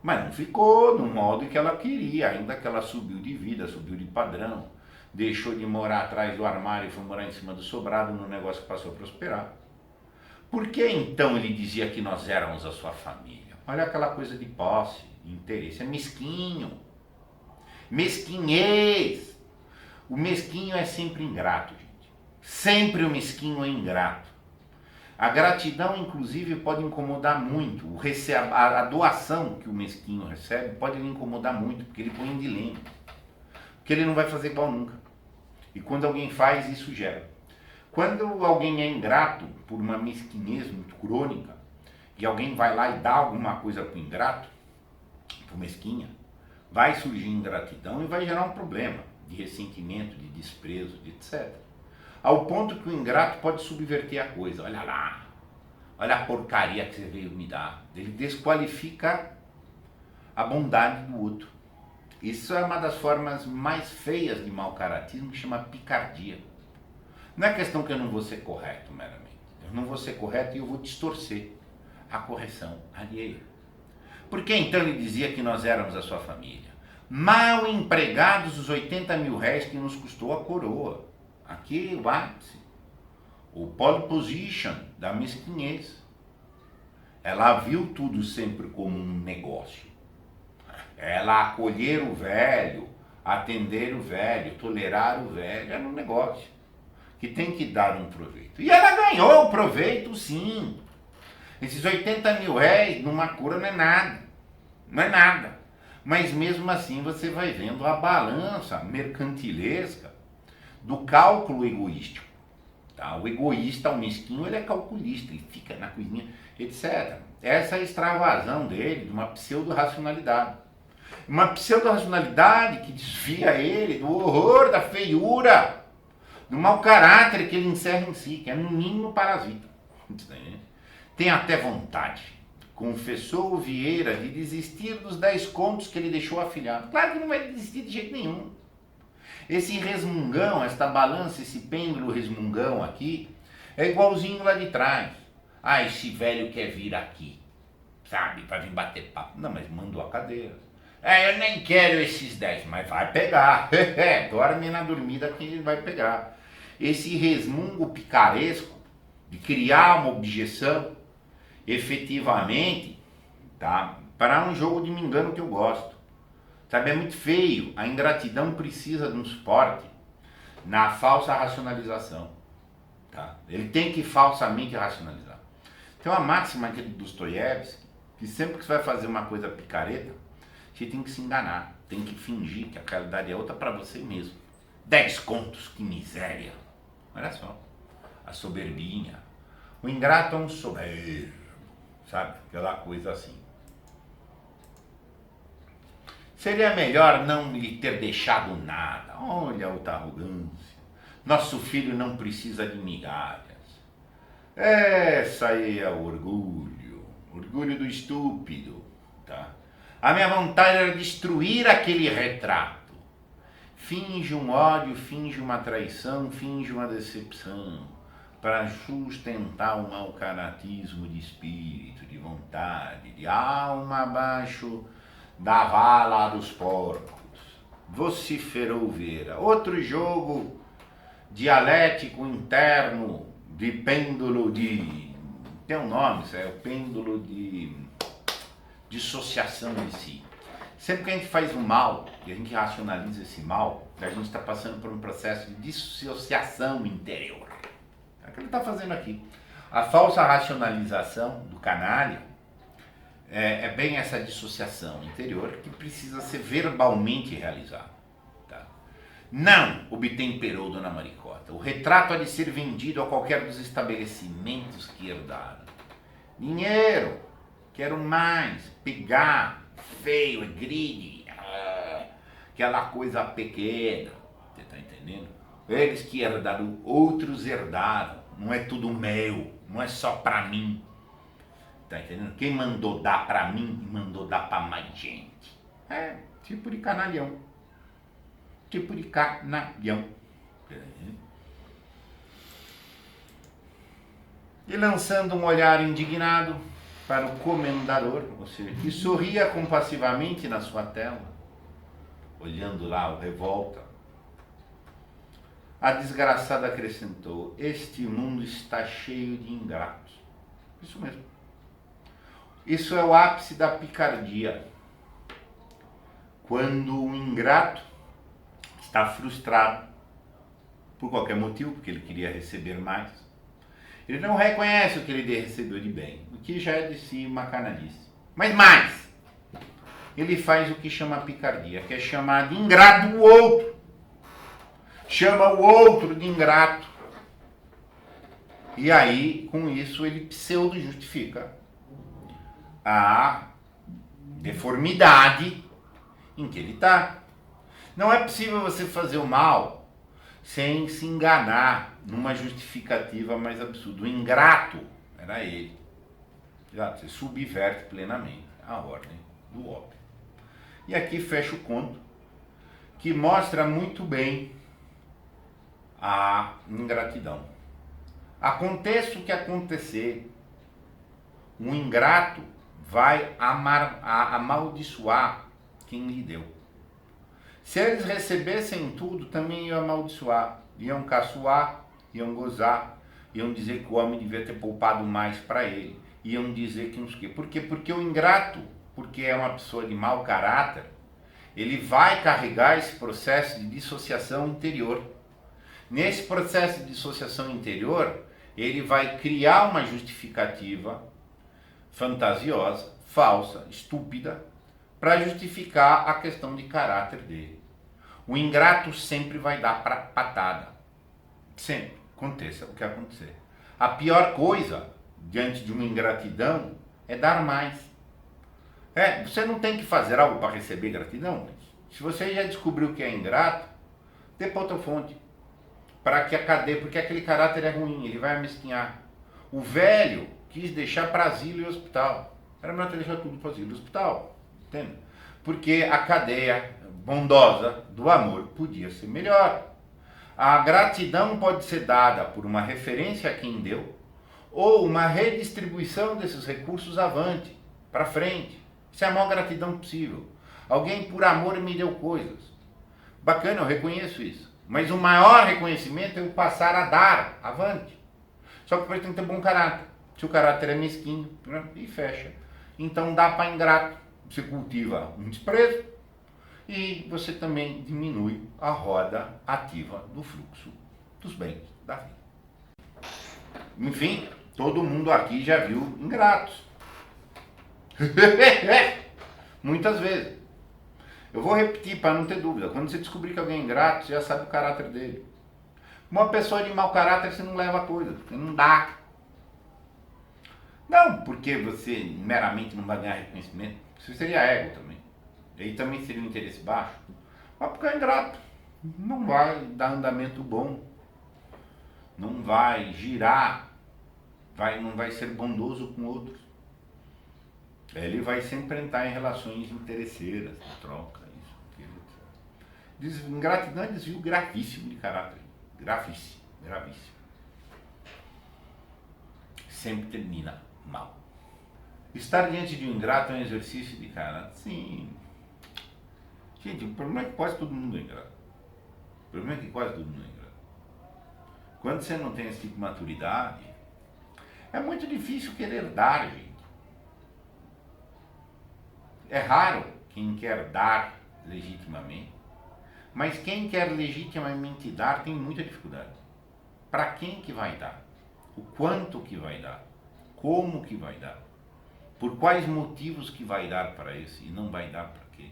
Mas não ficou no modo que ela queria, ainda que ela subiu de vida, subiu de padrão, deixou de morar atrás do armário e foi morar em cima do sobrado, num negócio que passou a prosperar. Por que então ele dizia que nós éramos a sua família? Olha aquela coisa de posse, de interesse, é mesquinho. Mesquinhez. O mesquinho é sempre ingrato, gente. Sempre o mesquinho é ingrato. A gratidão, inclusive, pode incomodar muito. A doação que o mesquinho recebe pode lhe incomodar muito, porque ele põe em dilema. Porque ele não vai fazer igual nunca. E quando alguém faz, isso gera. Quando alguém é ingrato por uma mesquinhez muito crônica, e alguém vai lá e dá alguma coisa para o ingrato, para o mesquinha, vai surgir ingratidão e vai gerar um problema de ressentimento, de desprezo, de etc. Ao ponto que o ingrato pode subverter a coisa. Olha lá, olha a porcaria que você veio me dar. Ele desqualifica a bondade do outro. Isso é uma das formas mais feias de mau caratismo, que chama picardia. Não é questão que eu não vou ser correto meramente. Eu não vou ser correto e eu vou distorcer a correção alheia. Por que então ele dizia que nós éramos a sua família? Mal empregados os 80 mil réis que nos custou a coroa. Aqui o ápice, o pole position da mesquinhez. Ela viu tudo sempre como um negócio. Ela acolher o velho, atender o velho, tolerar o velho, era um negócio que tem que dar um proveito. E ela ganhou o proveito, sim. Esses 80 mil réis numa cura não é nada. Não é nada. Mas mesmo assim você vai vendo a balança mercantilesca do cálculo egoístico. Tá? O egoísta, o mesquinho, ele é calculista, ele fica na coisinha, etc. Essa é a extravasão dele de uma pseudo-racionalidade. Uma pseudo-racionalidade que desvia ele do horror, da feiura, do mau caráter que ele encerra em si, que é no mínimo parasita. Tem até vontade, confessou o Vieira, de desistir dos 10 contos que ele deixou afilhado. Claro que não vai desistir de jeito nenhum. Esse resmungão, esta balança, esse pêndulo resmungão aqui, é igualzinho lá de trás. Ah, esse velho quer vir aqui, sabe, para vir bater papo. Não, mas mandou a cadeira. Eu nem quero esses 10, mas vai pegar. Dorme na dormida que ele vai pegar. Esse resmungo picaresco de criar uma objeção, efetivamente, tá, para um jogo de me engano que eu gosto. Sabe, é muito feio. A ingratidão precisa de um suporte na falsa racionalização. Tá? Ele tem que falsamente racionalizar. Tem uma máxima aqui do Dostoiévski, que sempre que você vai fazer uma coisa picareta, você tem que se enganar, tem que fingir que a realidade é outra para você mesmo. 10 contos, que miséria. Olha só, a soberbinha. O ingrato é um soberbo, sabe? Aquela coisa assim. Seria melhor não lhe ter deixado nada. Olha a outra arrogância. Nosso filho não precisa de migalhas. Essa aí é o orgulho. Orgulho do estúpido. Tá? A minha vontade era destruir aquele retrato. Finge um ódio, finge uma traição, finge uma decepção. Para sustentar o mau caratismo de espírito, de vontade, de alma abaixo da vala dos porcos. Vociferou Vieira. Outro jogo dialético interno de pêndulo de... Tem um nome, isso é o pêndulo de dissociação de si. Sempre que a gente faz um mal e a gente racionaliza esse mal, a gente está passando por um processo de dissociação interior. É o que ele está fazendo aqui. A falsa racionalização do canalha é bem essa dissociação interior que precisa ser verbalmente realizada. Tá? Não obtemperou Dona Maricota. O retrato há de ser vendido a qualquer dos estabelecimentos que herdaram. Dinheiro, quero mais, pegar, feio, é greedy, aquela coisa pequena. Você está entendendo? Eles que herdaram, outros herdaram. Não é tudo meu, não é só para mim. Tá entendendo? Quem mandou dar pra mim, mandou dar pra mais gente. É, tipo de canalhão. Tipo de canalhão. E lançando um olhar indignado para o comendador, ou seja, que sorria compassivamente na sua tela, olhando lá o revolta, a desgraçada acrescentou: este mundo está cheio de ingratos. Isso mesmo. Isso é o ápice da picardia. Quando um ingrato está frustrado por qualquer motivo, porque ele queria receber mais, ele não reconhece o que ele recebeu de bem, o que já é de si uma canalice. Mas mais, ele faz o que chama picardia, que é chamar de ingrato o outro. Chama o outro de ingrato. E aí, com isso, ele pseudo-justifica a deformidade em que ele está. Não é possível você fazer o mal sem se enganar numa justificativa mais absurda. O ingrato era ele. Você subverte plenamente a ordem do óbvio. E aqui fecha o conto, que mostra muito bem a ingratidão. Aconteça o que acontecer, o ingrato vai amaldiçoar quem lhe deu. Se eles recebessem tudo, também iam amaldiçoar, iam caçoar, iam gozar, iam dizer que o homem devia ter poupado mais para ele, iam dizer que não sei o quê. Por quê? Porque o ingrato, porque é uma pessoa de mau caráter, ele vai carregar esse processo de dissociação interior. Nesse processo de dissociação interior, ele vai criar uma justificativa fantasiosa, falsa, estúpida, para justificar a questão de caráter dele. O ingrato sempre vai dar para patada. Sempre. Aconteça o que acontecer. A pior coisa diante de uma ingratidão é dar mais. Você não tem que fazer algo para receber gratidão. Se você já descobriu que é ingrato, dê para outra fonte. Para que a cadeia, porque aquele caráter é ruim, ele vai amesquinhar. O velho quis deixar para asilo e hospital. Era melhor ter deixado tudo para asilo e hospital. Entende? Porque a cadeia bondosa do amor podia ser melhor. A gratidão pode ser dada por uma referência a quem deu ou uma redistribuição desses recursos avante, para frente. Isso é a maior gratidão possível. Alguém por amor me deu coisas. Bacana, eu reconheço isso. Mas o maior reconhecimento é eu passar a dar avante. Só que tem que ter bom caráter. Se o caráter é mesquinho, e fecha. Então dá para ingrato. Você cultiva um desprezo e você também diminui a roda ativa do fluxo dos bens da vida. Enfim, todo mundo aqui já viu ingratos. Muitas vezes. Eu vou repetir para não ter dúvida. Quando você descobrir que alguém é ingrato, você já sabe o caráter dele. Uma pessoa de mau caráter você não leva a coisa, você não dá. Não porque você meramente não vai ganhar reconhecimento. Isso seria ego também. E aí também seria um interesse baixo. Mas porque é ingrato. Não vai dar andamento bom. Não vai girar. Não vai ser bondoso com outros. Ele vai sempre entrar em relações interesseiras, de troca, isso, aquilo. Ingratidão é desvio gravíssimo de caráter. Gravíssimo, gravíssimo. Sempre termina mal. Estar diante de um ingrato é um exercício de caráter? Sim. Gente, o problema é que quase todo mundo é ingrato. O problema é que quase todo mundo é ingrato. Quando você não tem esse tipo de maturidade, é muito difícil querer dar, gente. É raro quem quer dar legitimamente, mas quem quer legitimamente dar tem muita dificuldade. Para quem que vai dar? O quanto que vai dar? Como que vai dar? Por quais motivos que vai dar para esse e não vai dar para quê?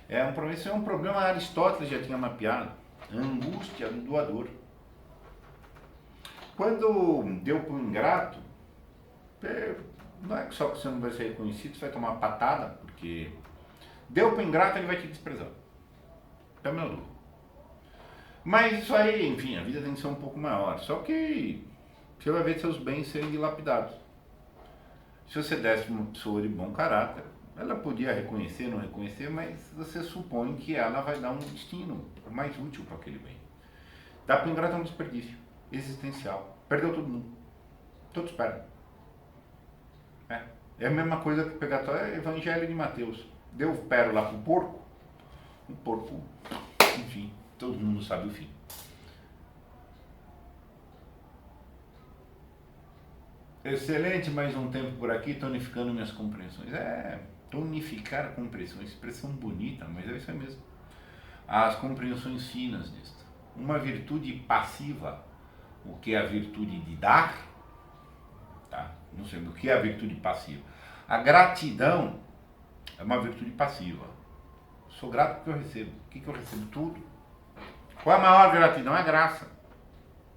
Esse é um problema que Aristóteles já tinha mapeado. A angústia do doador. Quando deu para o ingrato, não é só que você não vai ser reconhecido, você vai tomar uma patada, porque deu para o ingrato, ele vai te desprezar. É meu dúvida. Mas isso aí, enfim, a vida tem que ser um pouco maior. Só que você vai ver seus bens serem dilapidados. Se você desse uma pessoa de bom caráter, ela podia reconhecer, não reconhecer, mas você supõe que ela vai dar um destino mais útil para aquele bem. Dar para o ingrato é um desperdício existencial. Perdeu todo mundo. Todos perdem. É a mesma coisa que pegar o Evangelho de Mateus. Deu pérola para o porco. O porco, enfim, todo mundo sabe o fim. Excelente, mais um tempo por aqui, tonificando minhas compreensões. Tonificar compreensões, expressão bonita, mas é isso aí mesmo. As compreensões finas disto. Uma virtude passiva, o que é a virtude de dar, tá? Não sei o que é a virtude passiva. A gratidão é uma virtude passiva. Sou grato porque eu recebo. O que eu recebo? Tudo. Qual é a maior gratidão? É a graça.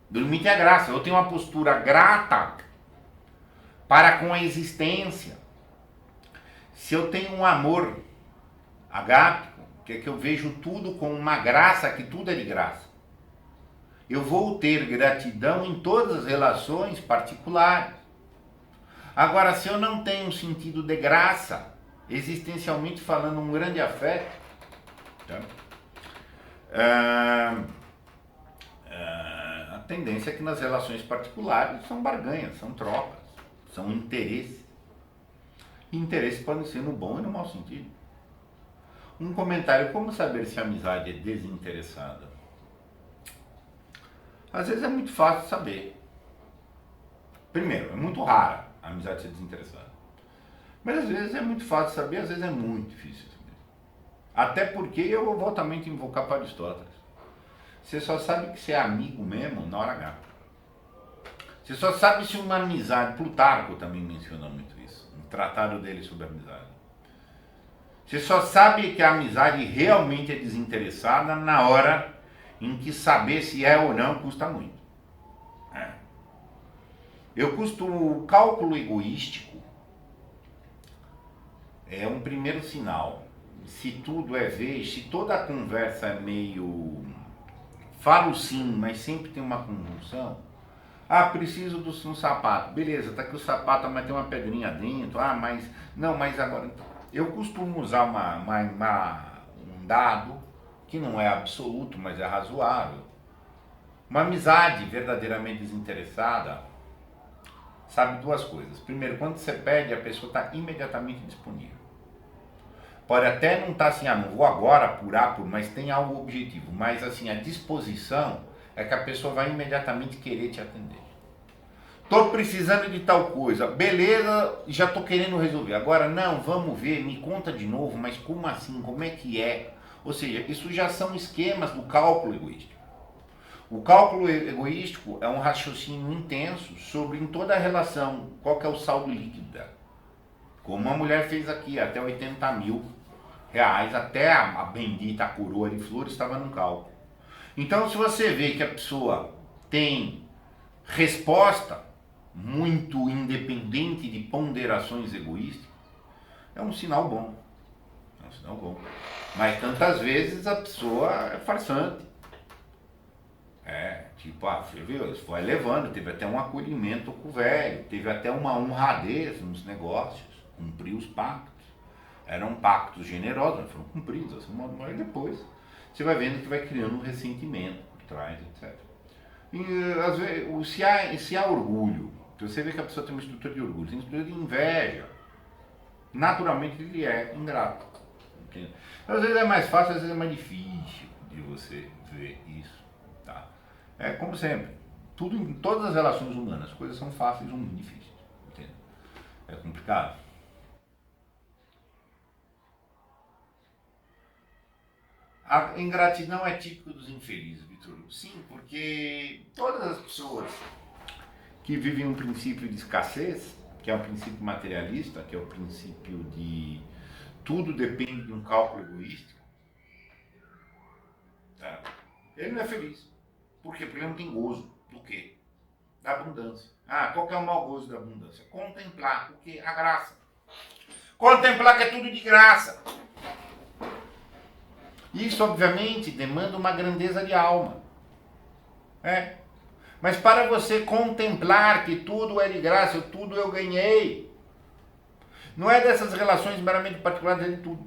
Do limite é a graça. Eu tenho uma postura grata para com a existência. Se eu tenho um amor agápico, que é que eu vejo tudo com uma graça, que tudo é de graça, eu vou ter gratidão em todas as relações particulares. Agora, se eu não tenho um sentido de graça, existencialmente falando, um grande afeto, tá? tendência é que nas relações particulares são barganhas, são trocas, são interesses. E interesses podem ser no bom e no mau sentido. Um comentário: como saber se a amizade é desinteressada? Às vezes é muito fácil saber. Primeiro, é muito rara a amizade ser desinteressada. Mas às vezes é muito fácil saber, às vezes é muito difícil saber. Até porque eu vou voltamente invocar para Aristóteles. Você só sabe que você é amigo mesmo na hora H. Você só sabe se uma amizade... Plutarco também menciona muito isso, no tratado dele sobre a amizade. Você só sabe que a amizade realmente é desinteressada na hora em que saber se é ou não custa muito. O cálculo egoístico é um primeiro sinal. Se tudo é vez, se toda a conversa é meio... Falo sim, mas sempre tem uma conjunção. Ah, preciso de um sapato. Beleza, tá aqui o sapato, mas tem uma pedrinha dentro. Ah, mas... Não, mas agora... Eu costumo usar um dado que não é absoluto, mas é razoável. Uma amizade verdadeiramente desinteressada sabe duas coisas. Primeiro, quando você pede, a pessoa está imediatamente disponível. Pode até não estar assim, não vou agora apurar, mas tem algo objetivo. Mas assim, a disposição é que a pessoa vai imediatamente querer te atender. Estou precisando de tal coisa, beleza, já estou querendo resolver. Agora não, vamos ver, me conta de novo, mas como assim, como é que é? Ou seja, isso já são esquemas do cálculo egoístico. O cálculo egoístico é um raciocínio intenso sobre em toda a relação, qual que é o saldo líquido dela. Como a mulher fez aqui, até 80 mil reais, até a bendita coroa de flores estava no cálculo. Então, se você vê que a pessoa tem resposta muito independente de ponderações egoísticas, é um sinal bom. É um sinal bom. Mas tantas vezes a pessoa é farsante. Você viu, foi levando, teve até um acolhimento com o velho, teve até uma honradez nos negócios, cumpriu os pactos. Eram pactos generosos, mas foram cumpridos, assim, mas depois você vai vendo que vai criando um ressentimento por trás, etc. E às vezes, se há orgulho, você vê que a pessoa tem uma estrutura de orgulho, tem uma estrutura de inveja, naturalmente ele é ingrato. Entende? Às vezes é mais fácil, às vezes é mais difícil de você ver isso. Tá? É como sempre, tudo em todas as relações humanas, as coisas são fáceis ou muito difíceis. Entende? É complicado. A ingratidão é típico dos infelizes, Vitor. Sim, porque todas as pessoas que vivem um princípio de escassez, que é um princípio materialista, que é o princípio de tudo depende de um cálculo egoístico, tá? Ele não é feliz. Por quê? Porque ele não tem gozo. Do quê? Da abundância. Ah, qual que é o mau gozo da abundância? Contemplar. O quê? A graça. Contemplar que é tudo de graça. Isso, obviamente, demanda uma grandeza de alma. Mas para você contemplar que tudo é de graça, tudo eu ganhei, não é dessas relações meramente particulares, é de tudo.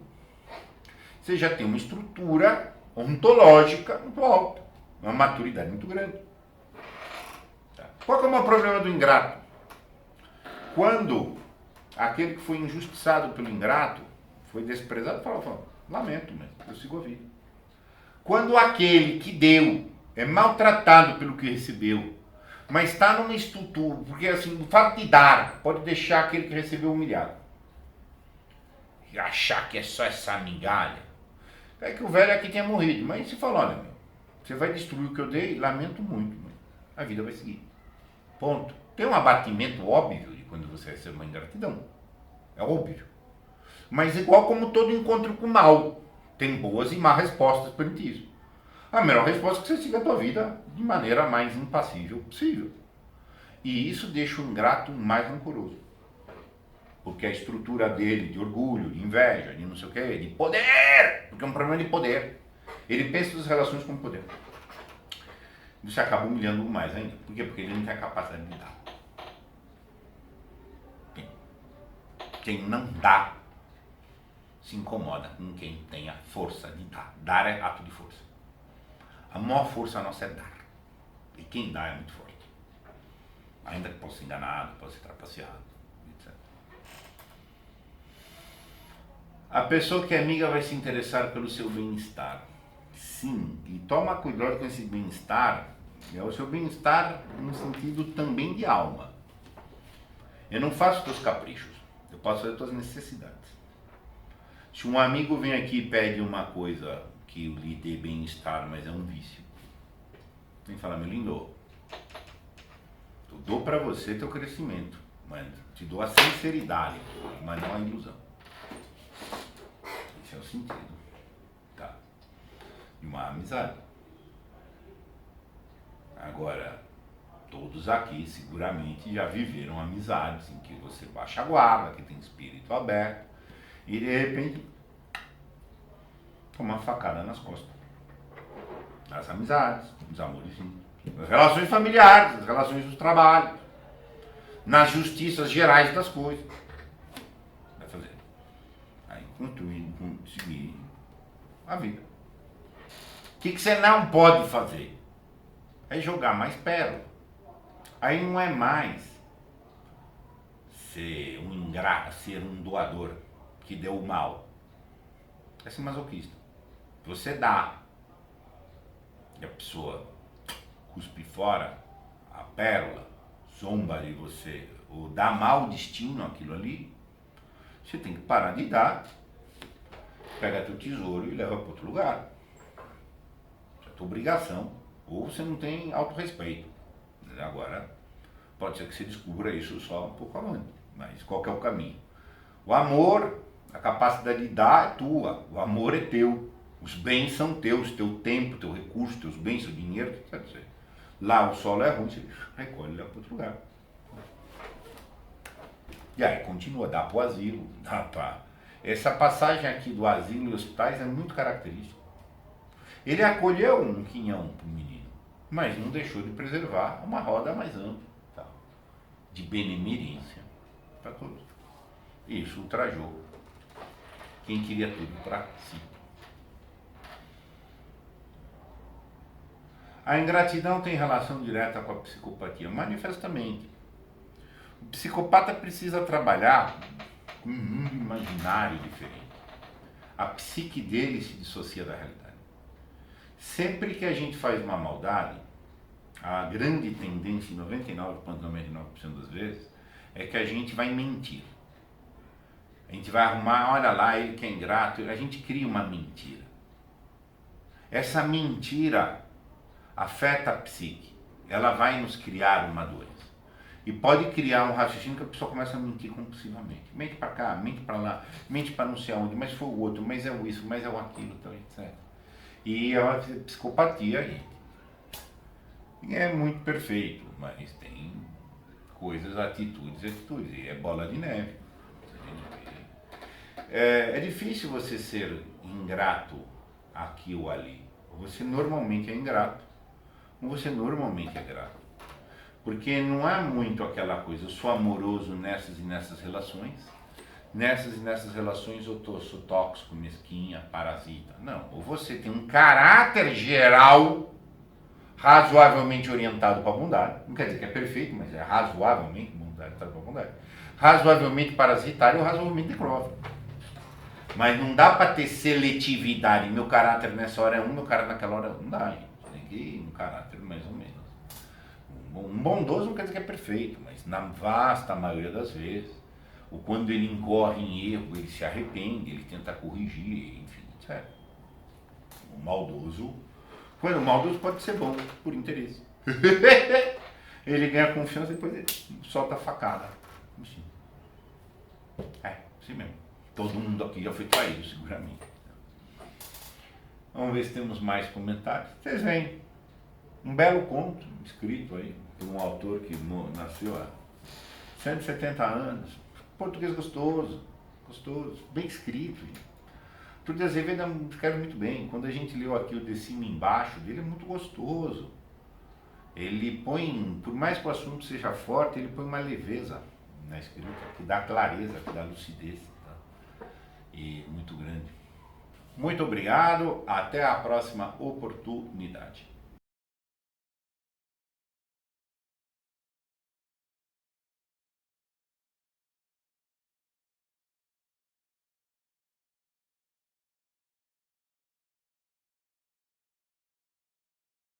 Você já tem uma estrutura ontológica muito alta, uma maturidade muito grande. Qual que é o maior problema do ingrato? Quando aquele que foi injustiçado pelo ingrato foi desprezado, falou, lamento, mas eu sigo a vida. Quando aquele que deu é maltratado pelo que recebeu, mas está numa estrutura, porque assim, o fato de dar pode deixar aquele que recebeu humilhado. E achar que é só essa migalha. É que o velho aqui tinha morrido, mas você falou, olha, você vai destruir o que eu dei, lamento muito, mas a vida vai seguir. Ponto. Tem um abatimento óbvio de quando você recebe uma ingratidão. É óbvio. Mas igual como todo encontro com o mal, tem boas e más respostas perante isso. A melhor resposta é que você siga a tua vida de maneira mais impassível possível. E isso deixa o ingrato mais rancoroso. Porque a estrutura dele de orgulho, de inveja, de não sei o quê, de poder, porque é um problema de poder. Ele pensa nas relações como poder. Isso acaba humilhando mais ainda. Por quê? Porque ele não tem a capacidade de dar. Quem não dá se incomoda com quem tem a força de dar. Dar é ato de força. A maior força nossa é dar. E quem dá é muito forte. Ainda que possa ser enganado, possa ser trapaceado, etc. A pessoa que é amiga vai se interessar pelo seu bem-estar. Sim, e toma cuidado com esse bem-estar, é o seu bem-estar no sentido também de alma. Eu não faço teus caprichos, eu posso fazer tuas necessidades. Se um amigo vem aqui e pede uma coisa que lhe dê bem-estar, mas é um vício, tem que falar, meu lindo, eu dou pra você teu crescimento, mas te dou a sinceridade, mas não a ilusão. Esse é o sentido, tá? De uma amizade. Agora, todos aqui seguramente já viveram amizades em que você baixa a guarda, que tem espírito aberto, e de repente toma uma facada nas costas. Nas amizades, nos amores, nas relações familiares, nas relações do trabalho, nas justiças gerais das coisas. Vai fazer. Aí seguir a vida. O que você não pode fazer? É jogar mais pérola. Aí não é mais ser um ingrato, ser um doador que deu o mal. É ser masoquista. Você dá e a pessoa cuspe fora a pérola, zomba de você, ou dá mau destino aquilo ali, você tem que parar de dar, pega teu tesouro e leva para outro lugar. É tua obrigação. Ou você não tem autorrespeito. Agora, pode ser que você descubra isso só um pouco avante, mas qual que é o caminho? O amor, a capacidade de dar é tua, o amor é teu, os bens são teus, teu tempo, teu recurso, teus bens, seu dinheiro, o que quer dizer? Lá o solo é ruim, você recolhe lá para outro lugar. E aí continua, dá para o asilo, dá para... Essa passagem aqui do asilo e hospitais é muito característica. Ele acolheu um quinhão para o menino, mas não deixou de preservar uma roda mais ampla, tá? De benemerência para todos. Isso ultrajou quem queria tudo para si. A ingratidão tem relação direta com a psicopatia, manifestamente. O psicopata precisa trabalhar com um mundo imaginário diferente. A psique dele se dissocia da realidade. Sempre que a gente faz uma maldade, a grande tendência, 99,99% das vezes, é que a gente vai mentir. A gente vai arrumar, olha lá, ele que é ingrato, a gente cria uma mentira. Essa mentira afeta a psique, ela vai nos criar uma doença. E pode criar um raciocínio que a pessoa começa a mentir compulsivamente. Mente para cá, mente para lá, mente para não sei aonde, mas foi o outro, mas é o isso, mas é o aquilo, etc. E é uma psicopatia, gente. E é muito perfeito, mas tem coisas, atitudes, e é bola de neve. É difícil você ser ingrato aqui ou ali. Você normalmente é ingrato, ou você normalmente é grato. Porque não há muito aquela coisa, eu sou amoroso nessas e nessas relações, nessas e nessas relações eu sou tóxico, mesquinha, parasita. Não, ou você tem um caráter geral razoavelmente orientado para a bondade, não quer dizer que é perfeito, mas é razoavelmente orientado para a bondade, razoavelmente parasitário ou razoavelmente necrófilo. Mas não dá para ter seletividade, meu caráter nessa hora é um, meu caráter naquela hora não dá, gente. Tem que ir no caráter mais ou menos. Um bondoso não quer dizer que é perfeito, mas na vasta maioria das vezes, ou quando ele incorre em erro, ele se arrepende, ele tenta corrigir, enfim, etc. O maldoso pode ser bom, por interesse. Ele ganha confiança e depois ele solta a facada. Enfim. Assim mesmo. Todo mundo aqui já foi traído, seguramente. Vamos ver se temos mais comentários. Vocês veem. Um belo conto escrito aí por um autor que nasceu há 170 anos. Português gostoso, bem escrito. Tudo de Azevedo escreve muito bem. Quando a gente leu aqui o de cima e embaixo dele, é muito gostoso. Ele põe, por mais que o assunto seja forte, ele põe uma leveza na escrita, que dá clareza, que dá lucidez. Tá? E muito grande. Muito obrigado, até a próxima oportunidade.